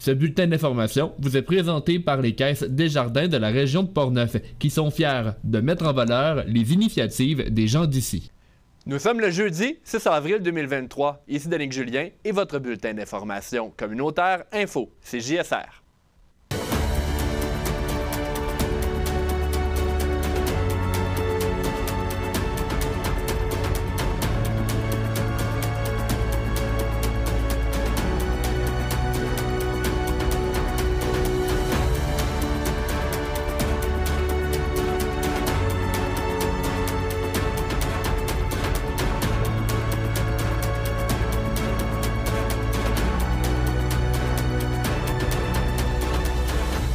Ce bulletin d'information vous est présenté par les caisses Desjardins de la région de Portneuf, qui sont fiers de mettre en valeur les initiatives des gens d'ici. Nous sommes le jeudi 6 avril 2023. Ici Danick Julien et votre bulletin d'information communautaire Info, c'est JSR.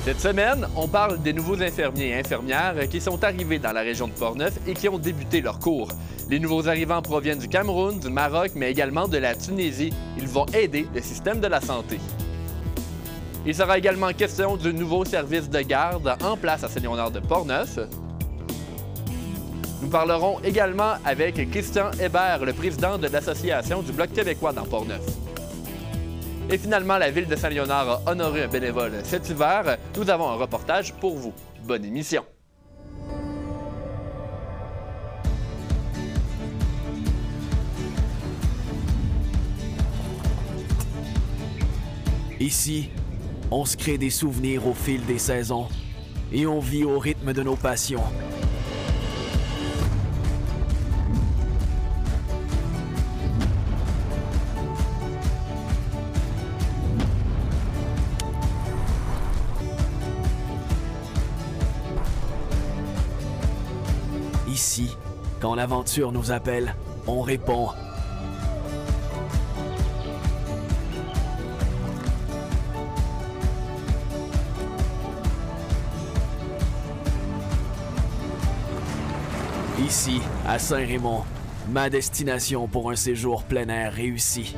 Cette semaine, on parle des nouveaux infirmiers et infirmières qui sont arrivés dans la région de Portneuf et qui ont débuté leur cours. Les nouveaux arrivants proviennent du Cameroun, du Maroc, mais également de la Tunisie. Ils vont aider le système de la santé. Il sera également question du nouveau service de garde en place à Saint-Léonard de Portneuf. Nous parlerons également avec Christian Hébert, le président de l'Association du Bloc québécois dans Portneuf. Et finalement, la ville de Saint-Léonard a honoré un bénévole cet hiver. Nous avons un reportage pour vous. Bonne émission! Ici, on se crée des souvenirs au fil des saisons et on vit au rythme de nos passions. Ici, quand l'aventure nous appelle, on répond. Ici, à Saint-Raymond, ma destination pour un séjour plein air réussi.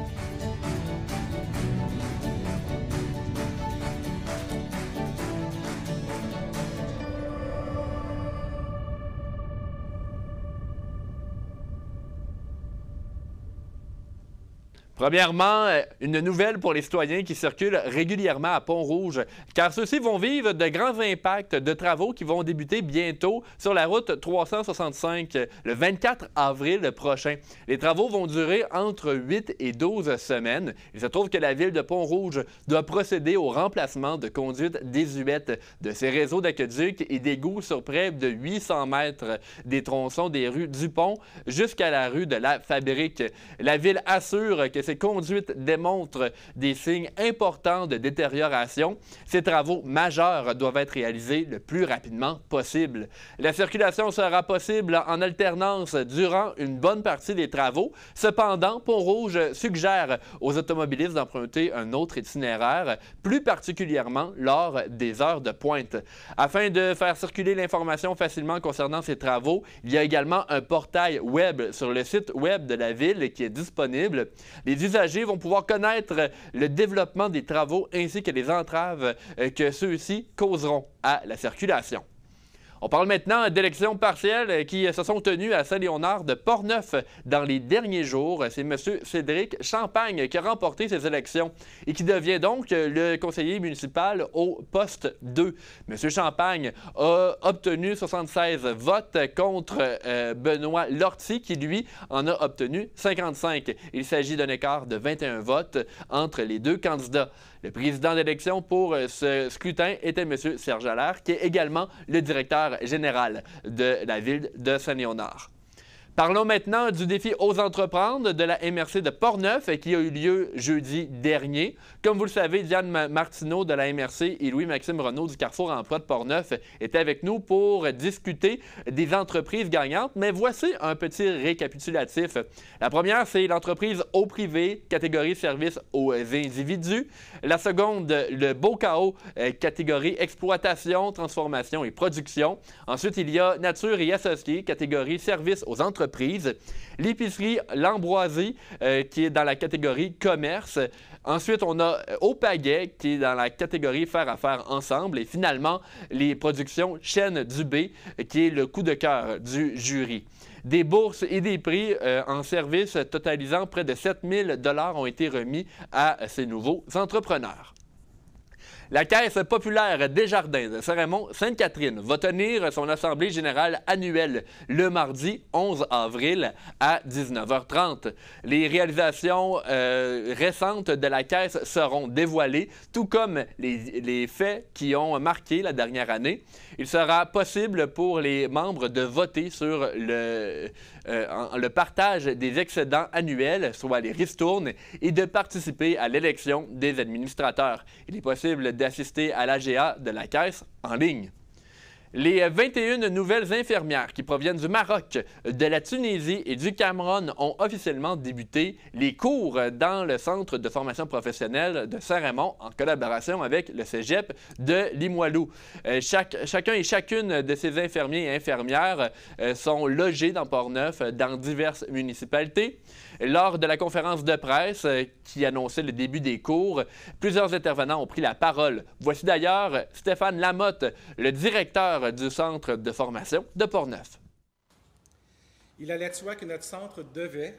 Premièrement, une nouvelle pour les citoyens qui circulent régulièrement à Pont-Rouge, car ceux-ci vont vivre de grands impacts de travaux qui vont débuter bientôt sur la route 365, le 24 avril prochain. Les travaux vont durer entre 8 et 12 semaines. Il se trouve que la ville de Pont-Rouge doit procéder au remplacement de conduites désuètes de ses réseaux d'aqueducs et d'égouts sur près de 800 mètres des tronçons des rues Dupont jusqu'à la rue de la Fabrique. La ville assure que ces conduites démontrent des signes importants de détérioration. Ces travaux majeurs doivent être réalisés le plus rapidement possible. La circulation sera possible en alternance durant une bonne partie des travaux. Cependant, Pont-Rouge suggère aux automobilistes d'emprunter un autre itinéraire, plus particulièrement lors des heures de pointe. Afin de faire circuler l'information facilement concernant ces travaux, il y a également un portail web sur le site web de la ville qui est disponible. Les usagers vont pouvoir connaître le développement des travaux ainsi que les entraves que ceux-ci causeront à la circulation. On parle maintenant d'élections partielles qui se sont tenues à Saint-Léonard de Portneuf dans les derniers jours. C'est M. Cédric Champagne qui a remporté ces élections et qui devient donc le conseiller municipal au poste 2. M. Champagne a obtenu 76 votes contre Benoît Lortie qui, lui, en a obtenu 55. Il s'agit d'un écart de 21 votes entre les deux candidats. Le président d'élection pour ce scrutin était M. Serge Allaire, qui est également le directeur général de la ville de Saint-Léonard. Parlons maintenant du défi Ose entreprendre de la MRC de Portneuf qui a eu lieu jeudi dernier. Comme vous le savez, Diane Martineau de la MRC et Louis-Maxime Renaud du Carrefour Emploi de Portneuf étaient avec nous pour discuter des entreprises gagnantes. Mais voici un petit récapitulatif. La première, c'est l'entreprise au privé, catégorie service aux individus. La seconde, le Bocao, catégorie exploitation, transformation et production. Ensuite, il y a Nature et Associés, catégorie service aux entreprises. L'épicerie L'Ambroisie, qui est dans la catégorie commerce. Ensuite, on a Au Pagaie, qui est dans la catégorie faire affaire ensemble. Et finalement, les productions Chaîne Dubé, qui est le coup de cœur du jury. Des bourses et des prix en service totalisant près de 7 000 $ ont été remis à ces nouveaux entrepreneurs. La Caisse populaire Desjardins de Saint-Raymond-Sainte-Catherine va tenir son assemblée générale annuelle le mardi 11 avril à 19h30. Les réalisations récentes de la Caisse seront dévoilées, tout comme les faits qui ont marqué la dernière année. Il sera possible pour les membres de voter sur le partage des excédents annuels, soit les ristournes, et de participer à l'élection des administrateurs. Il est possible d'assister à l'AGA de la Caisse en ligne. Les 21 nouvelles infirmières qui proviennent du Maroc, de la Tunisie et du Cameroun ont officiellement débuté les cours dans le Centre de formation professionnelle de Saint-Raymond en collaboration avec le Cégep de Limoilou. Chacun et chacune de ces infirmiers et infirmières sont logés dans Portneuf dans diverses municipalités. Lors de la conférence de presse qui annonçait le début des cours, plusieurs intervenants ont pris la parole. Voici d'ailleurs Stéphane Lamotte, le directeur du Centre de formation de Portneuf. Il allait de soi que notre centre devait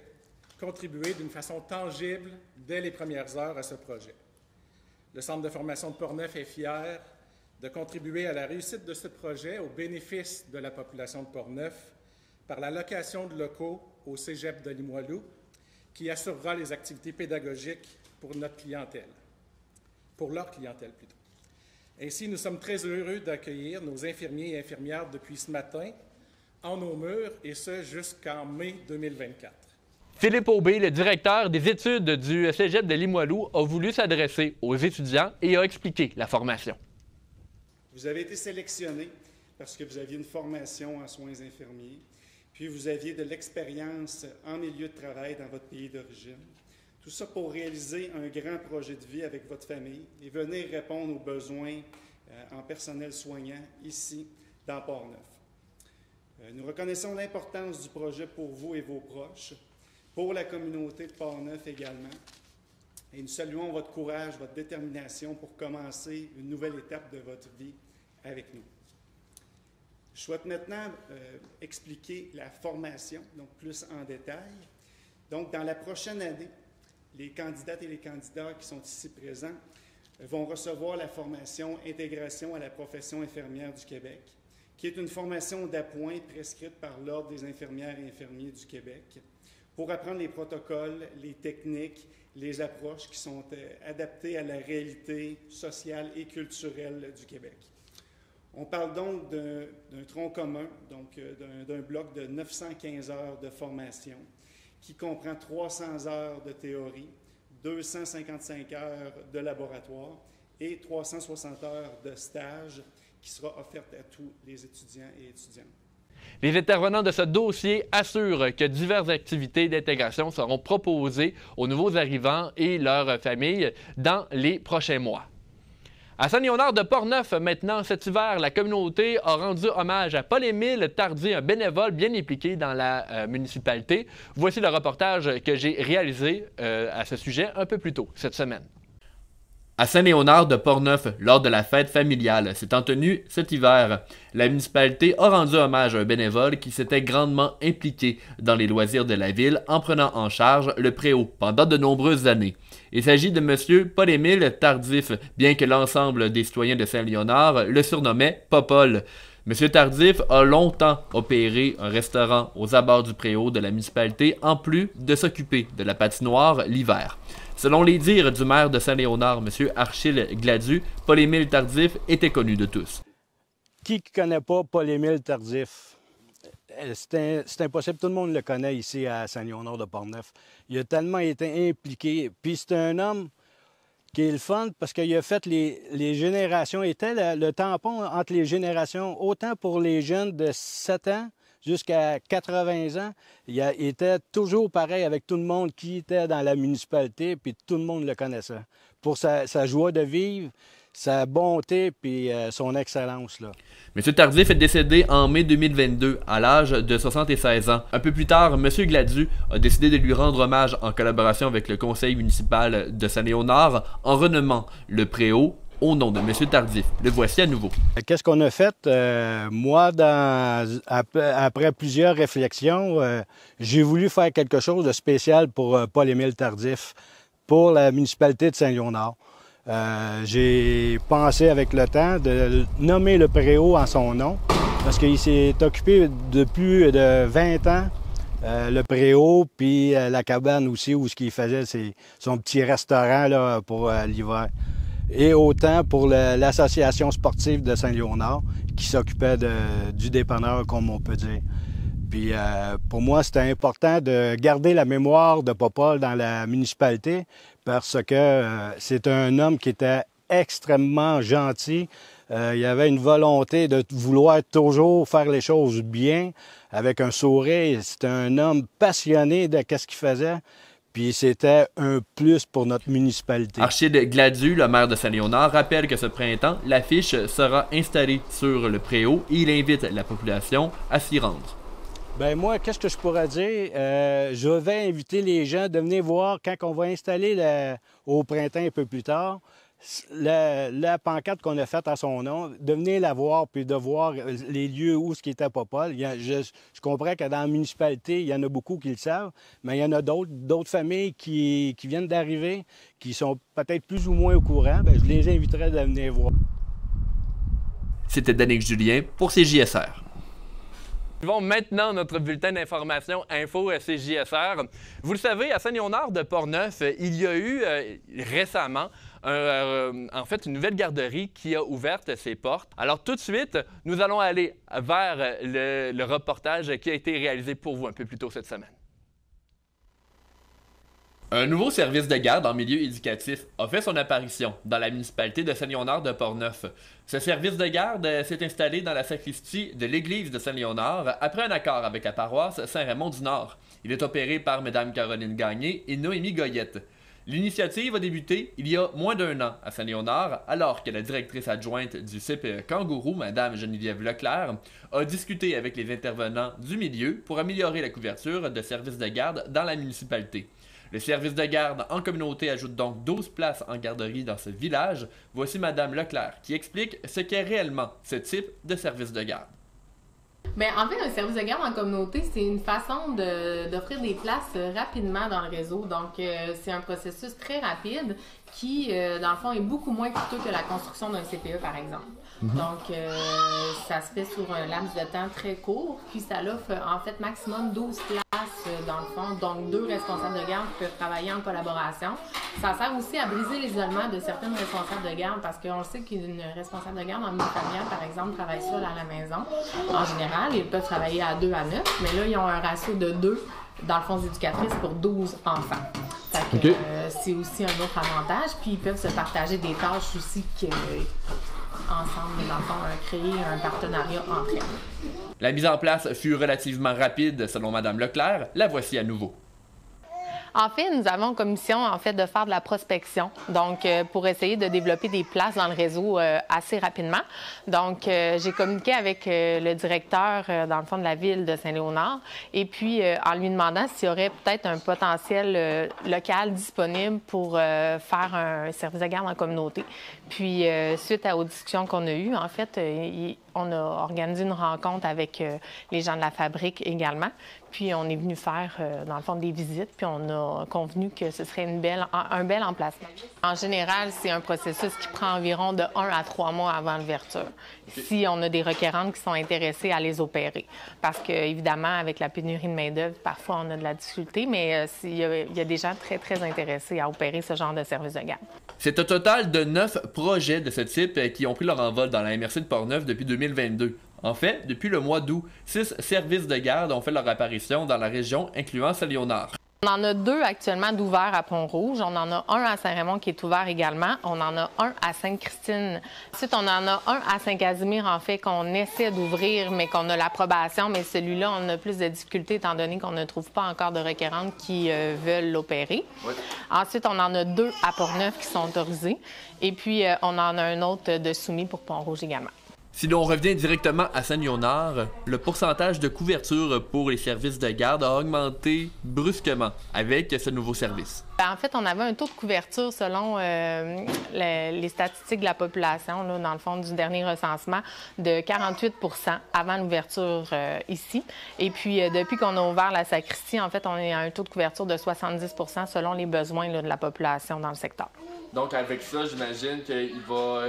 contribuer d'une façon tangible dès les premières heures à ce projet. Le Centre de formation de Portneuf est fier de contribuer à la réussite de ce projet au bénéfice de la population de Portneuf par la location de locaux au Cégep de Limoilou, qui assurera les activités pédagogiques pour notre clientèle, pour leur clientèle plutôt. Ainsi, nous sommes très heureux d'accueillir nos infirmiers et infirmières depuis ce matin en nos murs, et ce jusqu'en mai 2024. Philippe Aubé, le directeur des études du Cégep de Limoilou, a voulu s'adresser aux étudiants et a expliqué la formation. Vous avez été sélectionné parce que vous aviez une formation en soins infirmiers, puis vous aviez de l'expérience en milieu de travail dans votre pays d'origine. Tout ça pour réaliser un grand projet de vie avec votre famille et venir répondre aux besoins en personnel soignant ici, dans Portneuf. Nous reconnaissons l'importance du projet pour vous et vos proches, pour la communauté de Portneuf également, et nous saluons votre courage, votre détermination pour commencer une nouvelle étape de votre vie avec nous. Je souhaite maintenant expliquer la formation, donc plus en détail. Donc, dans la prochaine année, les candidates et les candidats qui sont ici présents vont recevoir la formation Intégration à la profession infirmière du Québec, qui est une formation d'appoint prescrite par l'Ordre des infirmières et infirmiers du Québec pour apprendre les protocoles, les techniques, les approches qui sont adaptées à la réalité sociale et culturelle du Québec. On parle donc d'un tronc commun, donc d'un bloc de 915 heures de formation qui comprend 300 heures de théorie, 255 heures de laboratoire et 360 heures de stage qui sera offerte à tous les étudiants et étudiantes. Les intervenants de ce dossier assurent que diverses activités d'intégration seront proposées aux nouveaux arrivants et leurs familles dans les prochains mois. À Saint-Léonard de Portneuf, maintenant, cet hiver, la communauté a rendu hommage à Paul-Émile Tardy, un bénévole bien impliqué dans la municipalité. Voici le reportage que j'ai réalisé à ce sujet un peu plus tôt cette semaine. À Saint-Léonard de Portneuf, lors de la fête familiale s'étant tenue cet hiver, la municipalité a rendu hommage à un bénévole qui s'était grandement impliqué dans les loisirs de la ville en prenant en charge le préau pendant de nombreuses années. Il s'agit de M. Paul-Émile Tardif, bien que l'ensemble des citoyens de Saint-Léonard le surnommaient Popol. M. Tardif a longtemps opéré un restaurant aux abords du préau de la municipalité, en plus de s'occuper de la patinoire l'hiver. Selon les dires du maire de Saint-Léonard, M. Achille Gladu, Paul-Émile Tardif était connu de tous. Qui ne connaît pas Paul-Émile Tardif? C'est impossible, tout le monde le connaît ici à Saint-Léonard de Portneuf. Il a tellement été impliqué. Puis c'est un homme qui est le fun parce qu'il a fait les générations, il était le tampon entre les générations, autant pour les jeunes de 7 ans jusqu'à 80 ans. Il était toujours pareil avec tout le monde qui était dans la municipalité, puis tout le monde le connaissait. Pour sa joie de vivre, sa bonté puis son excellence, là. M. Tardif est décédé en mai 2022 à l'âge de 76 ans. Un peu plus tard, M. Gladu a décidé de lui rendre hommage en collaboration avec le conseil municipal de Saint-Léonard en renommant le préau au nom de M. Tardif. Le voici à nouveau. Qu'est-ce qu'on a fait? Moi, après plusieurs réflexions, j'ai voulu faire quelque chose de spécial pour Paul-Émile Tardif, pour la municipalité de Saint-Léonard. J'ai pensé avec le temps de nommer le préau en son nom parce qu'il s'est occupé de plus de 20 ans, le préau, puis la cabane aussi, où ce qu'il faisait son petit restaurant là, pour l'hiver. Et autant pour l'association sportive de Saint-Léonard qui s'occupait du dépanneur, comme on peut dire. Puis pour moi, c'était important de garder la mémoire de Popol dans la municipalité parce que c'est un homme qui était extrêmement gentil. Il avait une volonté de vouloir toujours faire les choses bien, avec un sourire. C'était un homme passionné de ce qu'il faisait. Puis c'était un plus pour notre municipalité. Archide Gladu, le maire de Saint-Léonard, rappelle que ce printemps, l'affiche sera installée sur le préau et il invite la population à s'y rendre. Bien, moi, qu'est-ce que je pourrais dire? Je vais inviter les gens de venir voir quand on va installer au printemps un peu plus tard la pancarte qu'on a faite à son nom, de venir la voir puis de voir les lieux où ce qui était Popol. Je comprends que dans la municipalité, il y en a beaucoup qui le savent, mais il y en a d'autres familles qui viennent d'arriver, qui sont peut-être plus ou moins au courant. Bien, je les inviterai de venir voir. C'était Danick Julien pour CJSR. Suivons maintenant notre bulletin d'information Info CJSR. Vous le savez, à Saint-Léonard de Portneuf, il y a eu récemment en fait une nouvelle garderie qui a ouvert ses portes. Alors tout de suite, nous allons aller vers le reportage qui a été réalisé pour vous un peu plus tôt cette semaine. Un nouveau service de garde en milieu éducatif a fait son apparition dans la municipalité de Saint-Léonard de Portneuf. Ce service de garde s'est installé dans la sacristie de l'église de Saint-Léonard après un accord avec la paroisse Saint-Raymond-du-Nord. Il est opéré par Mme Caroline Gagné et Noémie Goyette. L'initiative a débuté il y a moins d'un an à Saint-Léonard, alors que la directrice adjointe du CPE Kangourou, Mme Geneviève Leclerc, a discuté avec les intervenants du milieu pour améliorer la couverture de services de garde dans la municipalité. Le service de garde en communauté ajoute donc 12 places en garderie dans ce village. Voici Mme Leclerc qui explique ce qu'est réellement ce type de service de garde. Bien, en fait, un service de garde en communauté, c'est une façon d'offrir des places rapidement dans le réseau. Donc, c'est un processus très rapide qui, dans le fond, est beaucoup moins coûteux que la construction d'un CPE, par exemple. Donc, ça se fait sur un laps de temps très court, puis ça offre en fait maximum 12 places dans le fond, donc 2 responsables de garde qui peuvent travailler en collaboration. Ça sert aussi à briser l'isolement de certaines responsables de garde parce qu'on sait qu'une responsable de garde en milieu familial, par exemple, travaille seule à la maison. En général, ils peuvent travailler à 2 à 9, mais là, ils ont un ratio de 2 dans le fond éducatrices pour 12 enfants. Fait que, c'est aussi un autre avantage, puis ils peuvent se partager des tâches aussi ensemble, dans le fond, créer un partenariat entre elles. La mise en place fut relativement rapide selon Mme Leclerc. La voici à nouveau. En fait, nous avons comme mission de faire de la prospection, donc pour essayer de développer des places dans le réseau assez rapidement. Donc, j'ai communiqué avec le directeur, dans le fond, de la ville de Saint-Léonard, et puis en lui demandant s'il y aurait peut-être un potentiel local disponible pour faire un service de garde en communauté. Puis, suite aux discussions qu'on a eues, en fait, on a organisé une rencontre avec les gens de la fabrique également. Puis, on est venu faire, dans le fond, des visites, puis on a convenu que ce serait un bel emplacement. En général, c'est un processus qui prend environ de 1 à 3 mois avant l'ouverture, si on a des requérantes qui sont intéressées à les opérer. Parce que, évidemment, avec la pénurie de main-d'œuvre, parfois, on a de la difficulté, mais il y a des gens très, très intéressés à opérer ce genre de service de garde. C'est un total de 9 projets de ce type qui ont pris leur envol dans la MRC de Portneuf depuis 2022. En fait, depuis le mois d'août, 6 services de garde ont fait leur apparition dans la région, incluant Saint-Léonard. On en a 2 actuellement d'ouverts à Pont-Rouge. On en a un à Saint-Raymond qui est ouvert également. On en a un à Sainte-Christine. Ensuite, on en a un à Saint-Casimir, en fait, qu'on essaie d'ouvrir, mais qu'on a l'approbation. Mais celui-là, on a plus de difficultés étant donné qu'on ne trouve pas encore de requérantes qui veulent l'opérer. Oui. Ensuite, on en a 2 à Portneuf qui sont autorisés. Et puis, on en a un autre de soumis pour Pont-Rouge également. Si l'on revient directement à Saint-Léonard, le pourcentage de couverture pour les services de garde a augmenté brusquement avec ce nouveau service. En fait, on avait un taux de couverture selon les statistiques de la population, là, dans le fond du dernier recensement, de 48 % avant l'ouverture ici. Et puis, depuis qu'on a ouvert la sacristie, en fait, on est à un taux de couverture de 70 % selon les besoins là, de la population dans le secteur. Donc, avec ça, j'imagine qu'il va...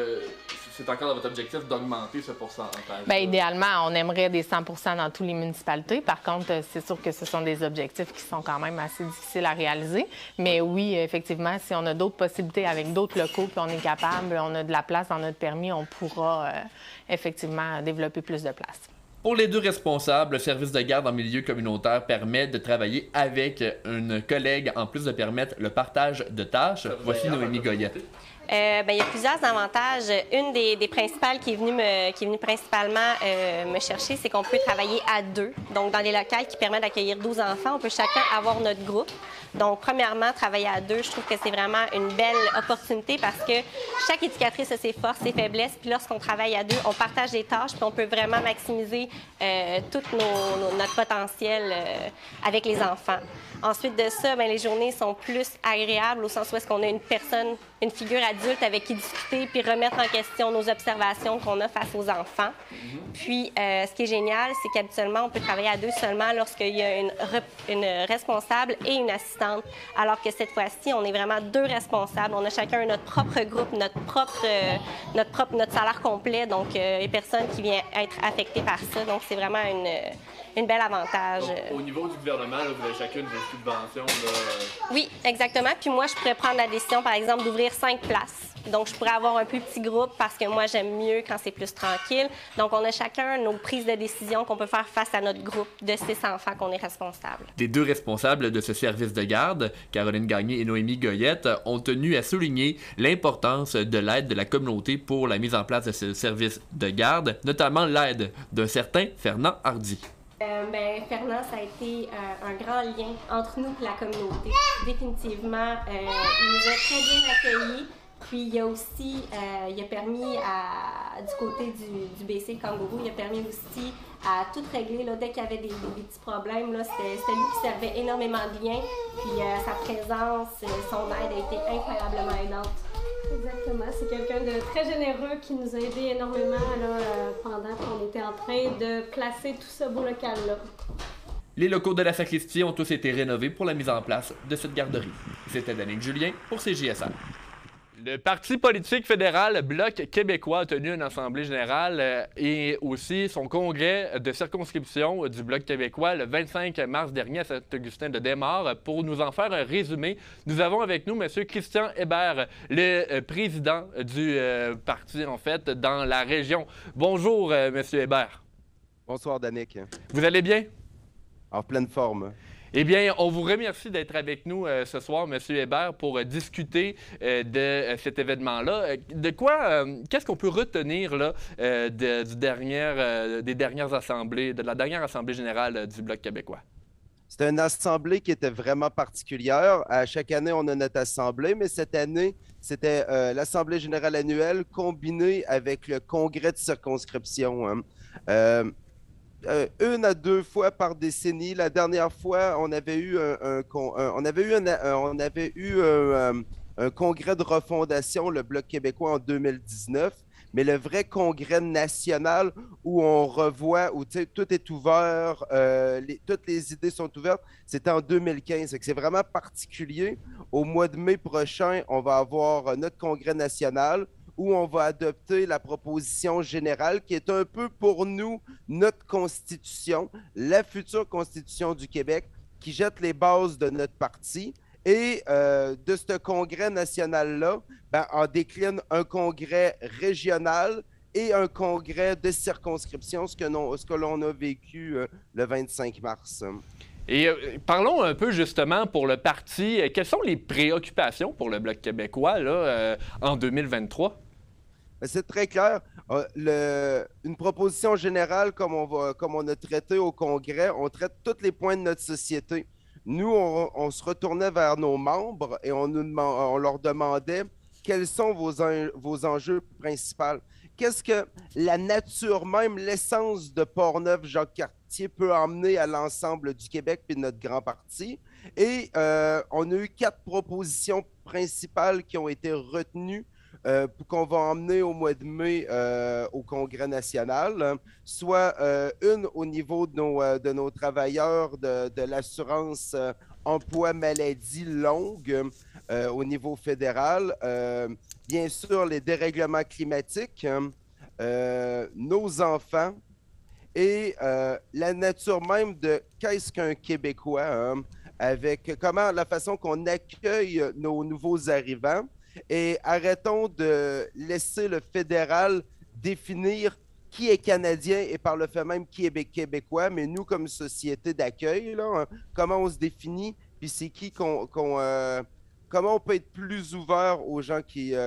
c'est encore dans votre objectif d'augmenter ce pourcentage? Bien, idéalement, on aimerait des 100 % dans toutes les municipalités. Par contre, c'est sûr que ce sont des objectifs qui sont quand même assez difficiles à réaliser. Mais oui, effectivement, si on a d'autres possibilités avec d'autres locaux, puis on est capable, on a de la place dans notre permis, on pourra effectivement développer plus de place. Pour les deux responsables, le service de garde en milieu communautaire permet de travailler avec une collègue en plus de permettre le partage de tâches. Voici Noémie Goyette. Bien, il y a plusieurs avantages. Une des principales qui est venue principalement me chercher, c'est qu'on peut travailler à deux. Donc, dans les locales qui permettent d'accueillir 12 enfants, on peut chacun avoir notre groupe. Donc, premièrement, travailler à deux, je trouve que c'est vraiment une belle opportunité parce que chaque éducatrice a ses forces, ses faiblesses. Puis lorsqu'on travaille à deux, on partage des tâches puis on peut vraiment maximiser tout notre potentiel avec les enfants. Ensuite de ça, bien, les journées sont plus agréables au sens où est-ce qu'on a une figure adulte avec qui discuter puis remettre en question nos observations qu'on a face aux enfants. Puis, ce qui est génial, c'est qu'habituellement, on peut travailler à deux seulement lorsqu'il y a une responsable et une assistante, alors que cette fois-ci, on est vraiment deux responsables. On a chacun notre propre groupe, notre salaire complet, donc il n'y a personne qui vient être affecté par ça. Donc, c'est vraiment une belle avantage. Donc, au niveau du gouvernement, là, vous avez chacune vos subventions. Oui, exactement. Puis moi, je pourrais prendre la décision, par exemple, d'ouvrir 5 places. Donc, je pourrais avoir un plus petit groupe parce que moi, j'aime mieux quand c'est plus tranquille. Donc, on a chacun nos prises de décision qu'on peut faire face à notre groupe de 6 enfants qu'on est responsable. Les deux responsables de ce service de garde, Caroline Gagné et Noémie Goyette, ont tenu à souligner l'importance de l'aide de la communauté pour la mise en place de ce service de garde, notamment l'aide d'un certain Fernand Hardy. Fernand, ça a été un grand lien entre nous et la communauté. Définitivement, il nous a très bien accueillis. Puis il a aussi, il a permis du côté du BC Kangourou, il a permis aussi à tout régler. Là, dès qu'il y avait des petits problèmes, c'était lui qui servait énormément bien. Puis sa présence, son aide a été incroyablement aidante. Exactement. C'est quelqu'un de très généreux qui nous a aidés énormément pendant qu'on était en train de placer tout ce beau local-là. Les locaux de la sacristie ont tous été rénovés pour la mise en place de cette garderie. C'était Danick Julien pour CJSR. Le Parti politique fédéral Bloc québécois a tenu une assemblée générale et aussi son congrès de circonscription du Bloc québécois le 25 mars dernier à Saint-Augustin-de-Desmaures. Pour nous en faire un résumé, nous avons avec nous M. Christian Hébert, le président du parti, en fait, dans la région. Bonjour, M. Hébert. Bonsoir, Danick. Vous allez bien? En pleine forme. Eh bien, on vous remercie d'être avec nous ce soir, M. Hébert, pour discuter de cet événement-là. Qu'est-ce qu'on peut retenir là, des dernières assemblées, de la dernière Assemblée générale du Bloc québécois? C'était une assemblée qui était vraiment particulière. À chaque année, on a notre assemblée, mais cette année, c'était l'Assemblée générale annuelle combinée avec le congrès de circonscription. Une à deux fois par décennie. La dernière fois, on avait eu un congrès de refondation, le Bloc québécois, en 2019. Mais le vrai congrès national où on revoit, où tout est ouvert, toutes les idées sont ouvertes, c'était en 2015. C'est vraiment particulier. Au mois de mai prochain, on va avoir notre congrès national où on va adopter la proposition générale qui est un peu pour nous notre constitution, la future constitution du Québec qui jette les bases de notre parti. Et de ce congrès national-là, on décline un congrès régional et un congrès de circonscription, ce que l'on a vécu le 25 mars. Et parlons un peu justement pour le parti. Quelles sont les préoccupations pour le Bloc québécois là, en 2023? C'est très clair. Une proposition générale, comme on a traité au Congrès, on traite tous les points de notre société. Nous, on se retournait vers nos membres et on leur demandait quels sont vos enjeux principaux. Qu'est-ce que la nature même, l'essence de Portneuf-Jacques-Cartier peut emmener à l'ensemble du Québec et de notre grand parti? Et on a eu 4 propositions principales qui ont été retenues qu'on va emmener au mois de mai au Congrès national, soit une au niveau de nos travailleurs de l'assurance emploi maladie longue, au niveau fédéral. Bien sûr, les dérèglements climatiques, nos enfants et la nature même de qu'est-ce qu'un Québécois, avec comment la façon qu'on accueille nos nouveaux arrivants. Et arrêtons de laisser le fédéral définir qui est Canadien et par le fait même qui est Québécois, mais nous, comme société d'accueil, là, comment on se définit, puis c'est qui comment on peut être plus ouvert aux gens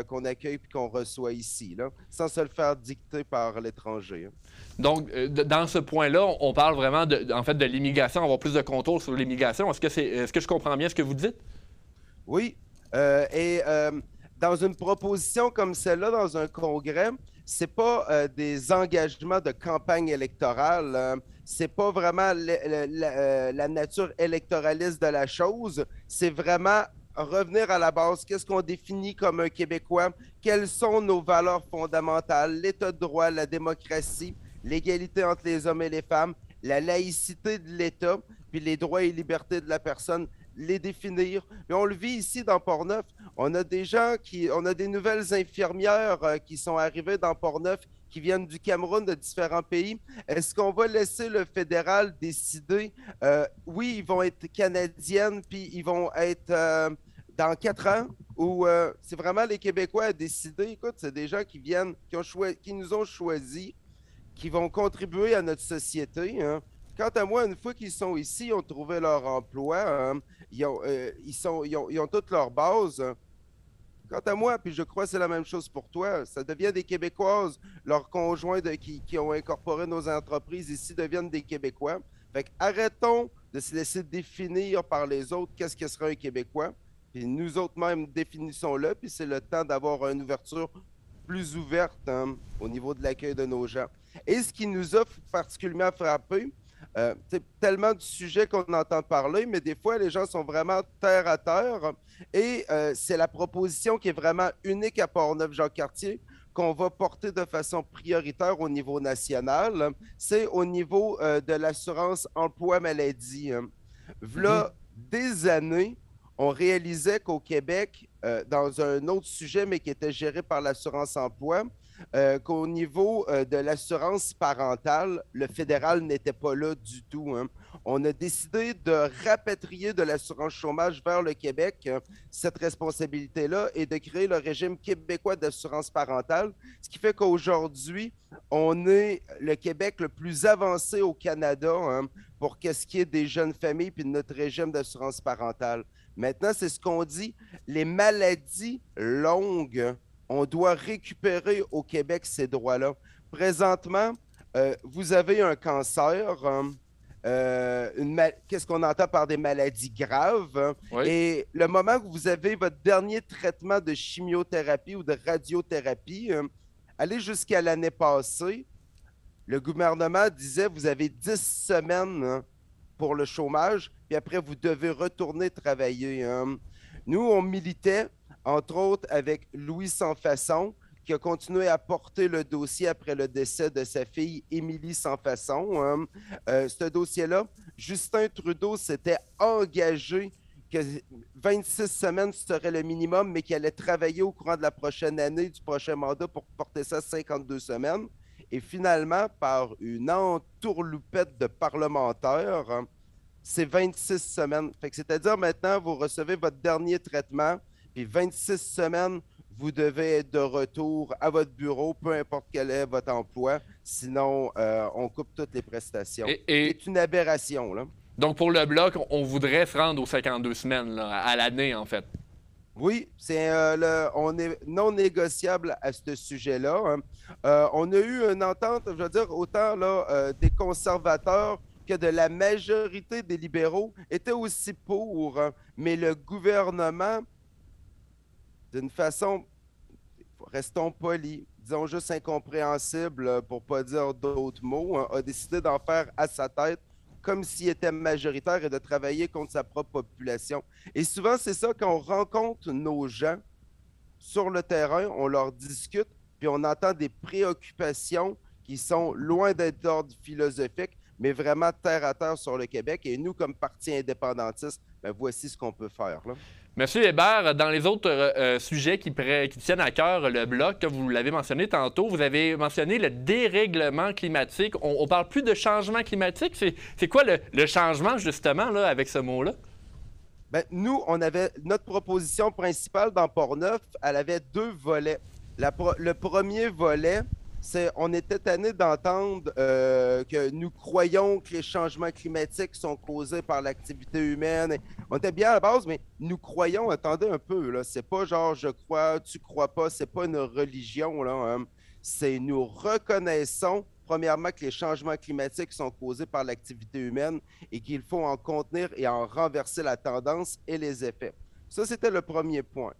qu'on accueille et qu'on reçoit ici, là, sans se le faire dicter par l'étranger. Donc, dans ce point-là, on parle vraiment en fait, de l'immigration, avoir plus de contrôle sur l'immigration. Est-ce que je comprends bien ce que vous dites? Oui. Dans une proposition comme celle-là, dans un congrès, c'est pas des engagements de campagne électorale. C'est pas vraiment la nature électoraliste de la chose. C'est vraiment revenir à la base. Qu'est-ce qu'on définit comme un Québécois? Quelles sont nos valeurs fondamentales? L'État de droit, la démocratie, l'égalité entre les hommes et les femmes, la laïcité de l'État, puis les droits et libertés de la personne, les définir. Et on le vit ici dans Portneuf. On a des nouvelles infirmières qui sont arrivées dans Portneuf, qui viennent du Cameroun, de différents pays. Est-ce qu'on va laisser le fédéral décider? Oui, ils vont être canadiennes, puis ils vont être dans 4 ans, ou c'est vraiment les Québécois à décider? Écoute, c'est des gens qui nous ont choisis, qui vont contribuer à notre société, hein. Quant à moi, une fois qu'ils sont ici, ils ont trouvé leur emploi, ils ont toutes leurs bases. Quant à moi, puis je crois que c'est la même chose pour toi, ça devient des Québécoises. Leurs conjoints qui ont incorporé nos entreprises ici deviennent des Québécois. Fait arrêtons de se laisser définir par les autres qu'est-ce que sera un Québécois. Puis nous autres même définissons-le, puis c'est le temps d'avoir une ouverture plus ouverte, hein, au niveau de l'accueil de nos gens. Et ce qui nous a particulièrement frappé, c'est tellement de sujets qu'on entend parler, mais des fois, les gens sont vraiment terre à terre. Et c'est la proposition qui est vraiment unique à Portneuf-Jacques-Cartier qu'on va porter de façon prioritaire au niveau national. C'est au niveau de l'assurance emploi-maladie. V'là des années, on réalisait qu'au Québec, dans un autre sujet, mais qui était géré par l'assurance emploi, qu'au niveau de l'assurance parentale, le fédéral n'était pas là du tout, hein. On a décidé de rapatrier de l'assurance chômage vers le Québec cette responsabilité-là et de créer le régime québécois d'assurance parentale, ce qui fait qu'aujourd'hui, on est le Québec le plus avancé au Canada, hein, pour qu'est-ce qui est des jeunes familles puis de notre régime d'assurance parentale. Maintenant, c'est ce qu'on dit, les maladies longues, on doit récupérer au Québec ces droits-là. Présentement, vous avez un cancer, qu'est-ce qu'on entend par des maladies graves, hein? Oui. Et le moment où vous avez votre dernier traitement de chimiothérapie ou de radiothérapie, allez jusqu'à l'année passée, le gouvernement disait vous avez 10 semaines, hein, pour le chômage, puis après vous devez retourner travailler, hein. Nous, on militait, entre autres avec Louis Sans-Façon, qui a continué à porter le dossier après le décès de sa fille Émilie Sans-Façon, hein. Ce dossier-là, Justin Trudeau s'était engagé que 26 semaines serait le minimum, mais qu'il allait travailler au courant de la prochaine année, du prochain mandat, pour porter ça à 52 semaines. Et finalement, par une entourloupette de parlementaires, hein, c'est 26 semaines. C'est-à-dire maintenant, vous recevez votre dernier traitement, puis 26 semaines, vous devez être de retour à votre bureau, peu importe quel est votre emploi. Sinon, on coupe toutes les prestations. C'est une aberration, là. Donc, pour le Bloc, on voudrait se rendre aux 52 semaines, là, à l'année, en fait. Oui, on est non négociable à ce sujet-là, hein. On a eu une entente, je veux dire, autant là, des conservateurs que de la majorité des libéraux étaient aussi pour, hein, mais le gouvernement, d'une façon, restons polis, disons juste incompréhensible, pour ne pas dire d'autres mots, hein, a décidé d'en faire à sa tête comme s'il était majoritaire et de travailler contre sa propre population. Et souvent, c'est ça, quand on rencontre nos gens sur le terrain, on leur discute, puis on entend des préoccupations qui sont loin d'être d'ordre philosophique, mais vraiment terre à terre sur le Québec. Et nous, comme parti indépendantiste, ben voici ce qu'on peut faire, là. Monsieur Hébert, dans les autres sujets qui tiennent à cœur le Bloc, vous l'avez mentionné tantôt, vous avez mentionné le dérèglement climatique. On parle plus de changement climatique. C'est quoi le changement, justement, là, avec ce mot-là? Bien, nous, on avait notre proposition principale dans Portneuf, elle avait 2 volets. Le premier volet, on était tanné d'entendre que nous croyons que les changements climatiques sont causés par l'activité humaine. On était bien à la base, mais nous croyons, attendez un peu, là, c'est pas genre je crois, tu crois pas, c'est pas une religion, là. Hein. C'est nous reconnaissons, premièrement, que les changements climatiques sont causés par l'activité humaine et qu'il faut en contenir et en renverser la tendance et les effets. Ça, c'était le premier point.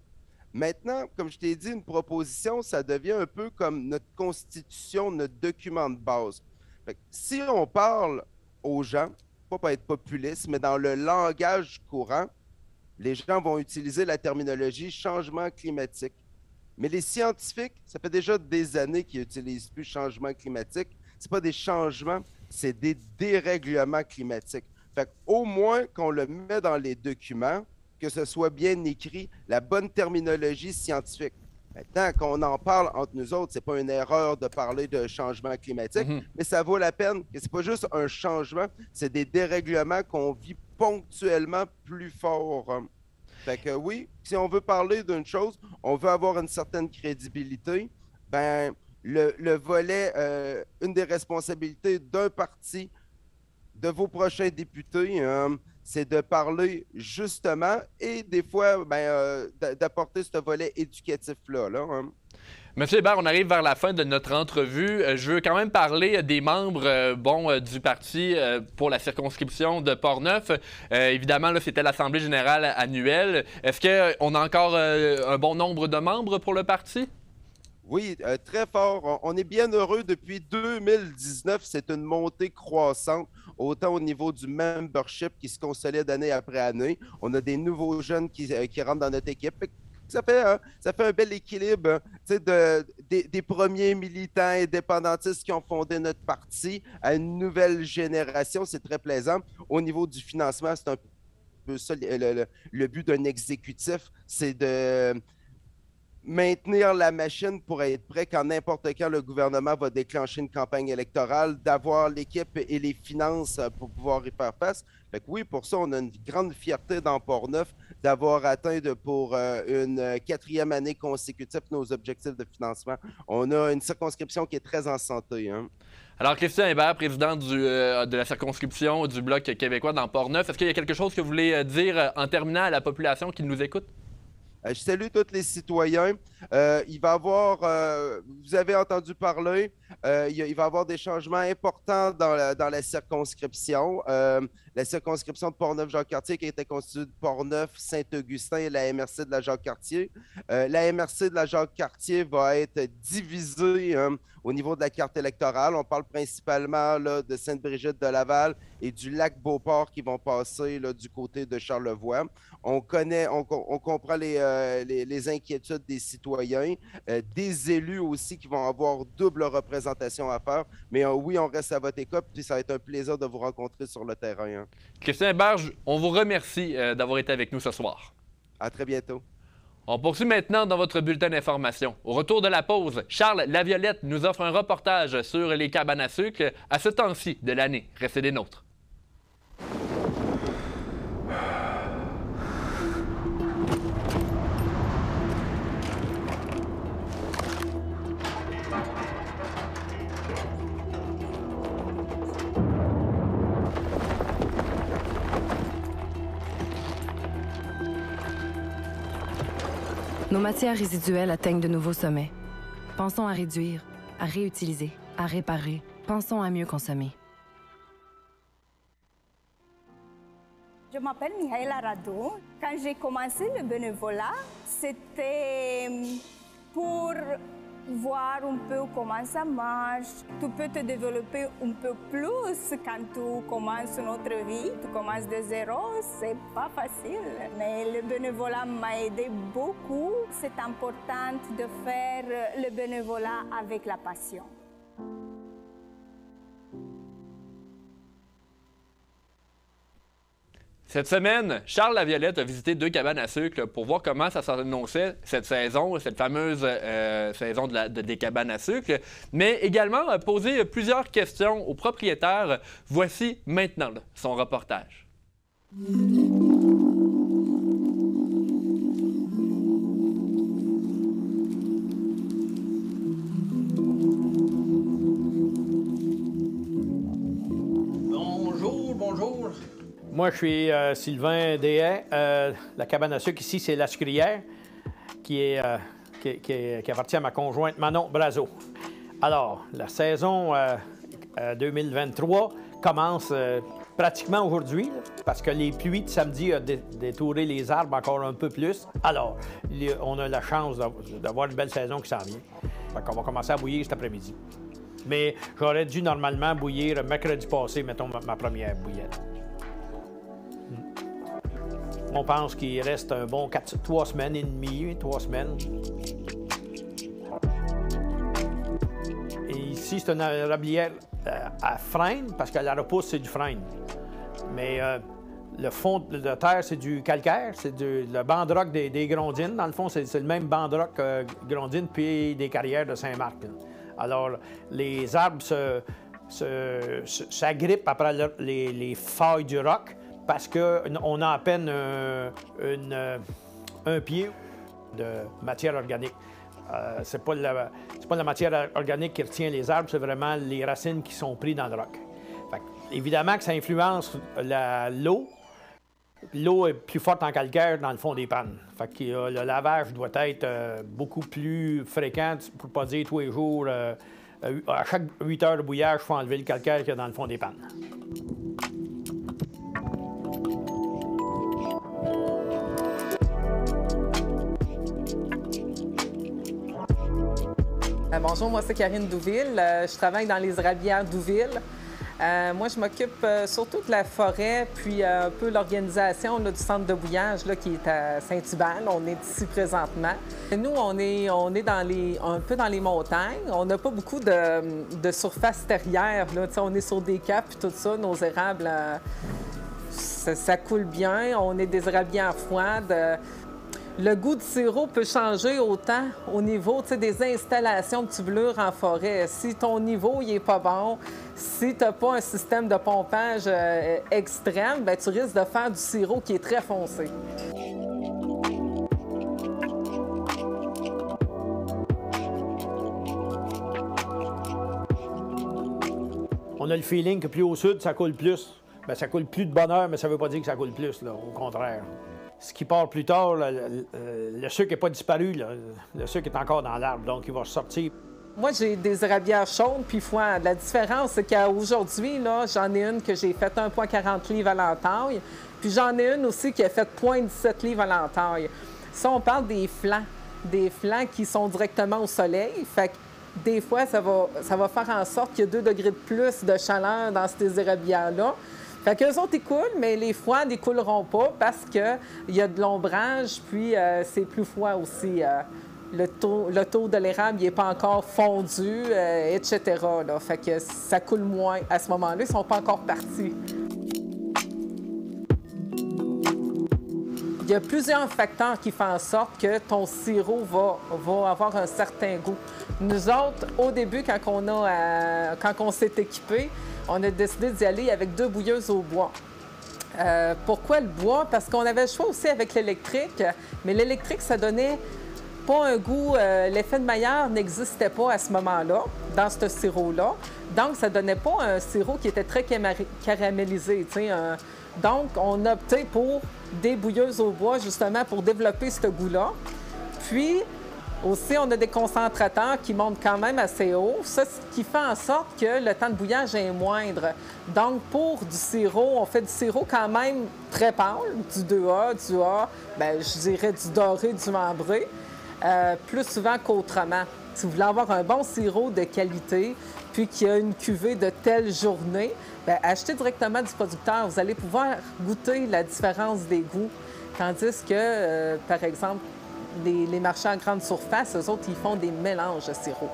Maintenant, comme je t'ai dit, une proposition, ça devient un peu comme notre constitution, notre document de base. Fait que si on parle aux gens, pas pour être populiste, mais dans le langage courant, les gens vont utiliser la terminologie changement climatique. Mais les scientifiques, ça fait déjà des années qu'ils n'utilisent plus changement climatique. Ce pas des changements, c'est des dérèglements climatiques. Fait qu'au moins qu'on le met dans les documents, que ce soit bien écrit, la bonne terminologie scientifique. Maintenant, qu'on en parle entre nous autres, c'est pas une erreur de parler de changement climatique, mais ça vaut la peine. C'est pas juste un changement, c'est des dérèglements qu'on vit ponctuellement plus fort. Fait que oui, si on veut parler d'une chose, on veut avoir une certaine crédibilité, ben le volet, une des responsabilités d'un parti, de vos prochains députés, c'est de parler justement et des fois d'apporter ce volet éducatif-là. Hein. Monsieur Hébert, on arrive vers la fin de notre entrevue. Je veux quand même parler des membres du parti pour la circonscription de Portneuf. Évidemment, là, c'était l'Assemblée générale annuelle. Est-ce qu'on a encore un bon nombre de membres pour le parti? Oui, très fort. On est bien heureux. Depuis 2019, c'est une montée croissante, autant au niveau du membership qui se consolide année après année. On a des nouveaux jeunes qui rentrent dans notre équipe. Ça fait un bel équilibre des premiers militants indépendantistes qui ont fondé notre parti à une nouvelle génération. C'est très plaisant. Au niveau du financement, c'est un peu ça le but d'un exécutif, c'est de maintenir la machine pour être prêt quand n'importe quand le gouvernement va déclencher une campagne électorale, d'avoir l'équipe et les finances pour pouvoir y faire face. Fait que oui, pour ça, on a une grande fierté dans Portneuf d'avoir atteint pour une 4e année consécutive nos objectifs de financement. On a une circonscription qui est très en santé. Hein. Alors, Christian Hébert, président de la circonscription du Bloc québécois dans Portneuf, est-ce qu'il y a quelque chose que vous voulez dire en terminant à la population qui nous écoute? Je salue tous les citoyens. Il va y avoir, vous avez entendu parler, il va y avoir des changements importants dans la circonscription. La circonscription de Portneuf-Jacques-Cartier qui était constituée de Portneuf, Saint-Augustin et la MRC de la Jacques-Cartier. La MRC de la Jacques-Cartier va être divisée au niveau de la carte électorale. On parle principalement là, de Sainte-Brigitte de Laval et du lac Beauport qui vont passer là, du côté de Charlevoix. On comprend les inquiétudes des citoyens, des élus aussi qui vont avoir double représentation à faire. Mais oui, on reste à votre écoute, puis ça va être un plaisir de vous rencontrer sur le terrain. Hein. Christian Hébert, on vous remercie d'avoir été avec nous ce soir. À très bientôt. On poursuit maintenant dans votre bulletin d'information. Au retour de la pause, Charles Laviolette nous offre un reportage sur les cabanes à sucre à ce temps-ci de l'année. Restez des nôtres. Nos matières résiduelles atteignent de nouveaux sommets. Pensons à réduire, à réutiliser, à réparer. Pensons à mieux consommer. Je m'appelle Mihaela Radu. Quand j'ai commencé le bénévolat, c'était pour voir un peu comment ça marche. Tu peux te développer un peu plus quand tu commences notre vie. Tu commences de zéro, c'est pas facile. Mais le bénévolat m'a aidé beaucoup. C'est important de faire le bénévolat avec la passion. Cette semaine, Charles Laviolette a visité 2 cabanes à sucre pour voir comment ça s'annonçait cette saison, cette fameuse saison des cabanes à sucre, mais également a posé plusieurs questions aux propriétaires. Voici maintenant son reportage. Bonjour. Moi, je suis Sylvain Deshaies. La cabane à sucre ici, c'est La Sucrière, qui appartient à ma conjointe Manon Brazeau. Alors, la saison 2023 commence pratiquement aujourd'hui, parce que les pluies de samedi ont détouré les arbres encore un peu plus. Alors, on a la chance d'avoir une belle saison qui s'en vient. On va commencer à bouillir cet après-midi. Mais j'aurais dû normalement bouillir mercredi passé, mettons, ma première bouillette. On pense qu'il reste un bon 3 semaines et demie, 3 semaines. Et ici, c'est une érablière à frêne, parce que la repousse, c'est du frêne. Mais le fond de terre, c'est du calcaire, c'est le banc de roc des Grondines. Dans le fond, c'est le même banc de roc Grondines puis des carrières de Saint-Marc. Alors, les arbres s'agrippent après les feuilles du roc parce qu'on a à peine un pied de matière organique. C'est pas la matière organique qui retient les arbres, c'est vraiment les racines qui sont prises dans le roc. Évidemment que ça influence l'eau. L'eau est plus forte en calcaire dans le fond des pannes. Le lavage doit être beaucoup plus fréquent, pour ne pas dire tous les jours. À chaque 8 heures de bouillage, il faut enlever le calcaire qu'il y a dans le fond des pannes. Bonjour, moi c'est Karine Douville. Je travaille dans les érablières Douville. Moi, je m'occupe surtout de la forêt, puis un peu l'organisation du centre de bouillage là, qui est à Saint-Hubert. On est ici présentement. Nous, on est un peu dans les montagnes. On n'a pas beaucoup de surface terrière. Là. On est sur des caps puis tout ça. Nos érables, ça coule bien. On est des érablières froides. Le goût du sirop peut changer autant au niveau des installations de tubulure en forêt. Si ton niveau n'est pas bon, si tu n'as pas un système de pompage extrême, bien, tu risques de faire du sirop qui est très foncé. On a le feeling que plus au sud, ça coule plus. Bien, ça coule plus de bonheur, mais ça ne veut pas dire que ça coule plus, là, au contraire. Ce qui part plus tard, le sucre n'est pas disparu. Là. Le sucre est encore dans l'arbre, donc il va sortir. Moi, j'ai des érablières chaudes puis froides. La différence, c'est qu'aujourd'hui, j'en ai une que j'ai faite 1,40 livres à l'entaille, puis j'en ai une aussi qui a fait 0,17 livres à l'entaille. Ça, on parle des flancs qui sont directement au soleil. Fait que des fois, ça va faire en sorte qu'il y a 2 degrés de plus de chaleur dans ces érablières-là. Fait qu'eux autres, ils coulent, mais les froides, ils couleront pas parce qu'il y a de l'ombrage, puis c'est plus froid aussi. Le taux de l'érable n'est pas encore fondu, etc. Là. Fait que ça coule moins à ce moment-là. Ils ne sont pas encore partis. Il y a plusieurs facteurs qui font en sorte que ton sirop va avoir un certain goût. Nous autres, au début, quand on s'est équipé, on a décidé d'y aller avec 2 bouilleuses au bois. Pourquoi le bois? Parce qu'on avait le choix aussi avec l'électrique, mais l'électrique, ça donnait pas un goût. L'effet de Maillard n'existait pas à ce moment-là, dans ce sirop-là. Donc, ça donnait pas un sirop qui était très caramélisé. Donc, on a opté pour des bouilleuses au bois, justement, pour développer ce goût-là. Puis, aussi, on a des concentrateurs qui montent quand même assez haut. Ça, ce qui fait en sorte que le temps de bouillage est moindre. Donc, pour du sirop, on fait du sirop quand même très pâle, du 2A, du A, bien, je dirais du doré, du membré, plus souvent qu'autrement. Si vous voulez avoir un bon sirop de qualité, puis qu'il y a une cuvée de telle journée, bien, achetez directement du producteur. Vous allez pouvoir goûter la différence des goûts. Tandis que, par exemple, les marchands à grande surface, eux autres, ils font des mélanges de sirop.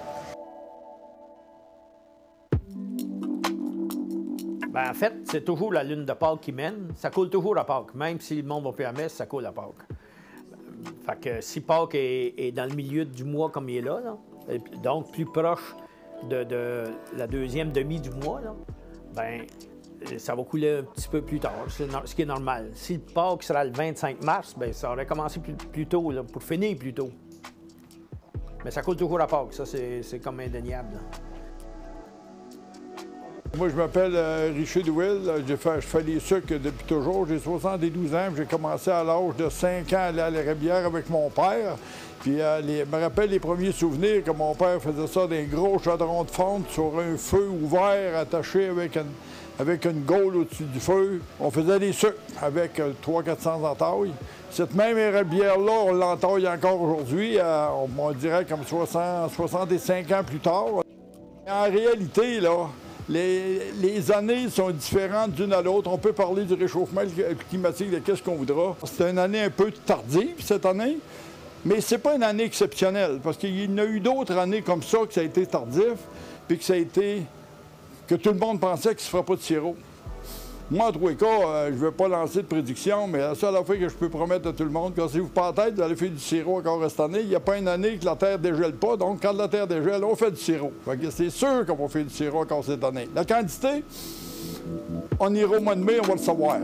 Bien, en fait, c'est toujours la lune de Pâques qui mène. Ça coule toujours à Pâques. Même si le monde va plus à messe, ça coule à Pâques. Fait que si Pâques est dans le milieu du mois comme il est là, donc plus proche de la deuxième demi du mois, là, ben ça va couler un petit peu plus tard, ce qui est normal. Si le Pâques sera le 25 mars, bien, ça aurait commencé plus tôt, là, pour finir plus tôt. Mais ça coule toujours à Pâques, ça, c'est comme indéniable. Là. Moi, je m'appelle Richard Will. Je fais des sucres depuis toujours. J'ai 72 ans. J'ai commencé à l'âge de 5 ans à aller à la Rivière avec mon père. Puis, je me rappelle les premiers souvenirs que mon père faisait ça d'un gros chaudron de fonte sur un feu ouvert attaché avec une gaule au-dessus du feu. On faisait des sucres avec 300-400 entailles. Cette même rivière-là, on l'entaille encore aujourd'hui, on dirait comme 65 ans plus tard. En réalité, là, les années sont différentes d'une à l'autre. On peut parler du réchauffement climatique, de qu'est-ce qu'on voudra. C'est une année un peu tardive, cette année, mais c'est pas une année exceptionnelle, parce qu'il y en a eu d'autres années comme ça, que ça a été tardif, puis que tout le monde pensait qu'il ne se fera pas de sirop. Moi, en tous les cas, je ne vais pas lancer de prédiction, mais la seule affaire que je peux promettre à tout le monde, cassez-vous pas la tête, vous allez faire du sirop encore cette année. Il n'y a pas une année que la terre ne dégèle pas, donc quand la terre dégèle, on fait du sirop. Fait que c'est sûr qu'on va faire du sirop encore cette année. La quantité, on ira au mois de mai, on va le savoir.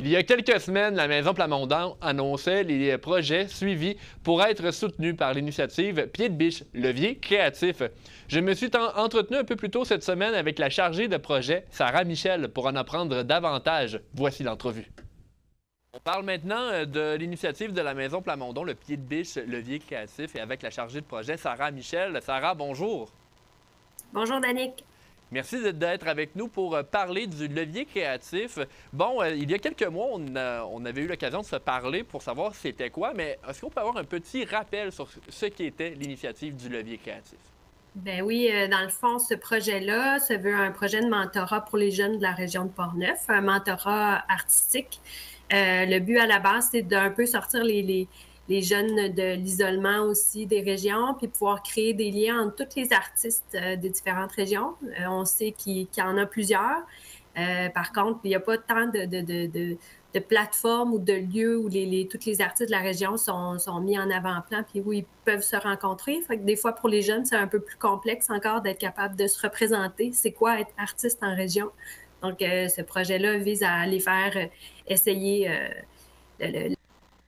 Il y a quelques semaines, la Maison Plamondon annonçait les projets suivis pour être soutenus par l'initiative Pied de biche, levier créatif. Je me suis entretenu un peu plus tôt cette semaine avec la chargée de projet, Sarah Michel, pour en apprendre davantage. Voici l'entrevue. On parle maintenant de l'initiative de la Maison Plamondon, le Pied de biche, levier créatif, et avec la chargée de projet, Sarah Michel. Sarah, bonjour. Bonjour, Danick. Merci d'être avec nous pour parler du levier créatif. Bon, il y a quelques mois, on avait eu l'occasion de se parler pour savoir c'était quoi, mais est-ce qu'on peut avoir un petit rappel sur ce qui était l'initiative du levier créatif? Ben oui, dans le fond, ce projet-là se veut un projet de mentorat pour les jeunes de la région de Portneuf, un mentorat artistique. Le but à la base, c'est d'un peu sortir les jeunes de l'isolement aussi des régions, puis pouvoir créer des liens entre tous les artistes des différentes régions. On sait qu'il y en a plusieurs. Par contre, il n'y a pas tant de plateformes ou de lieux où tous les artistes de la région sont mis en avant-plan, puis où ils peuvent se rencontrer. Fait que des fois, pour les jeunes, c'est un peu plus complexe encore d'être capable de se représenter. C'est quoi être artiste en région? Donc, ce projet-là vise à les faire essayer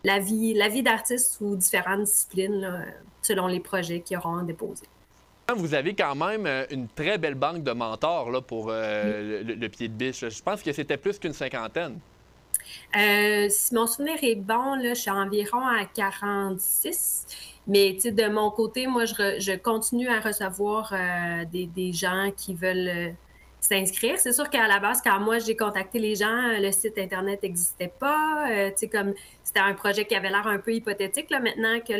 la vie d'artiste sous différentes disciplines, là, selon les projets qu'ils auront déposés. Vous avez quand même une très belle banque de mentors là, pour le Pied de biche. Je pense que c'était plus qu'une cinquantaine. Si mon souvenir est bon, là, je suis environ à 46. Mais de mon côté, moi, je continue à recevoir des gens qui veulent s'inscrire. C'est sûr qu'à la base, quand moi j'ai contacté les gens, le site Internet n'existait pas. Comme c'était un projet qui avait l'air un peu hypothétique. Là, maintenant que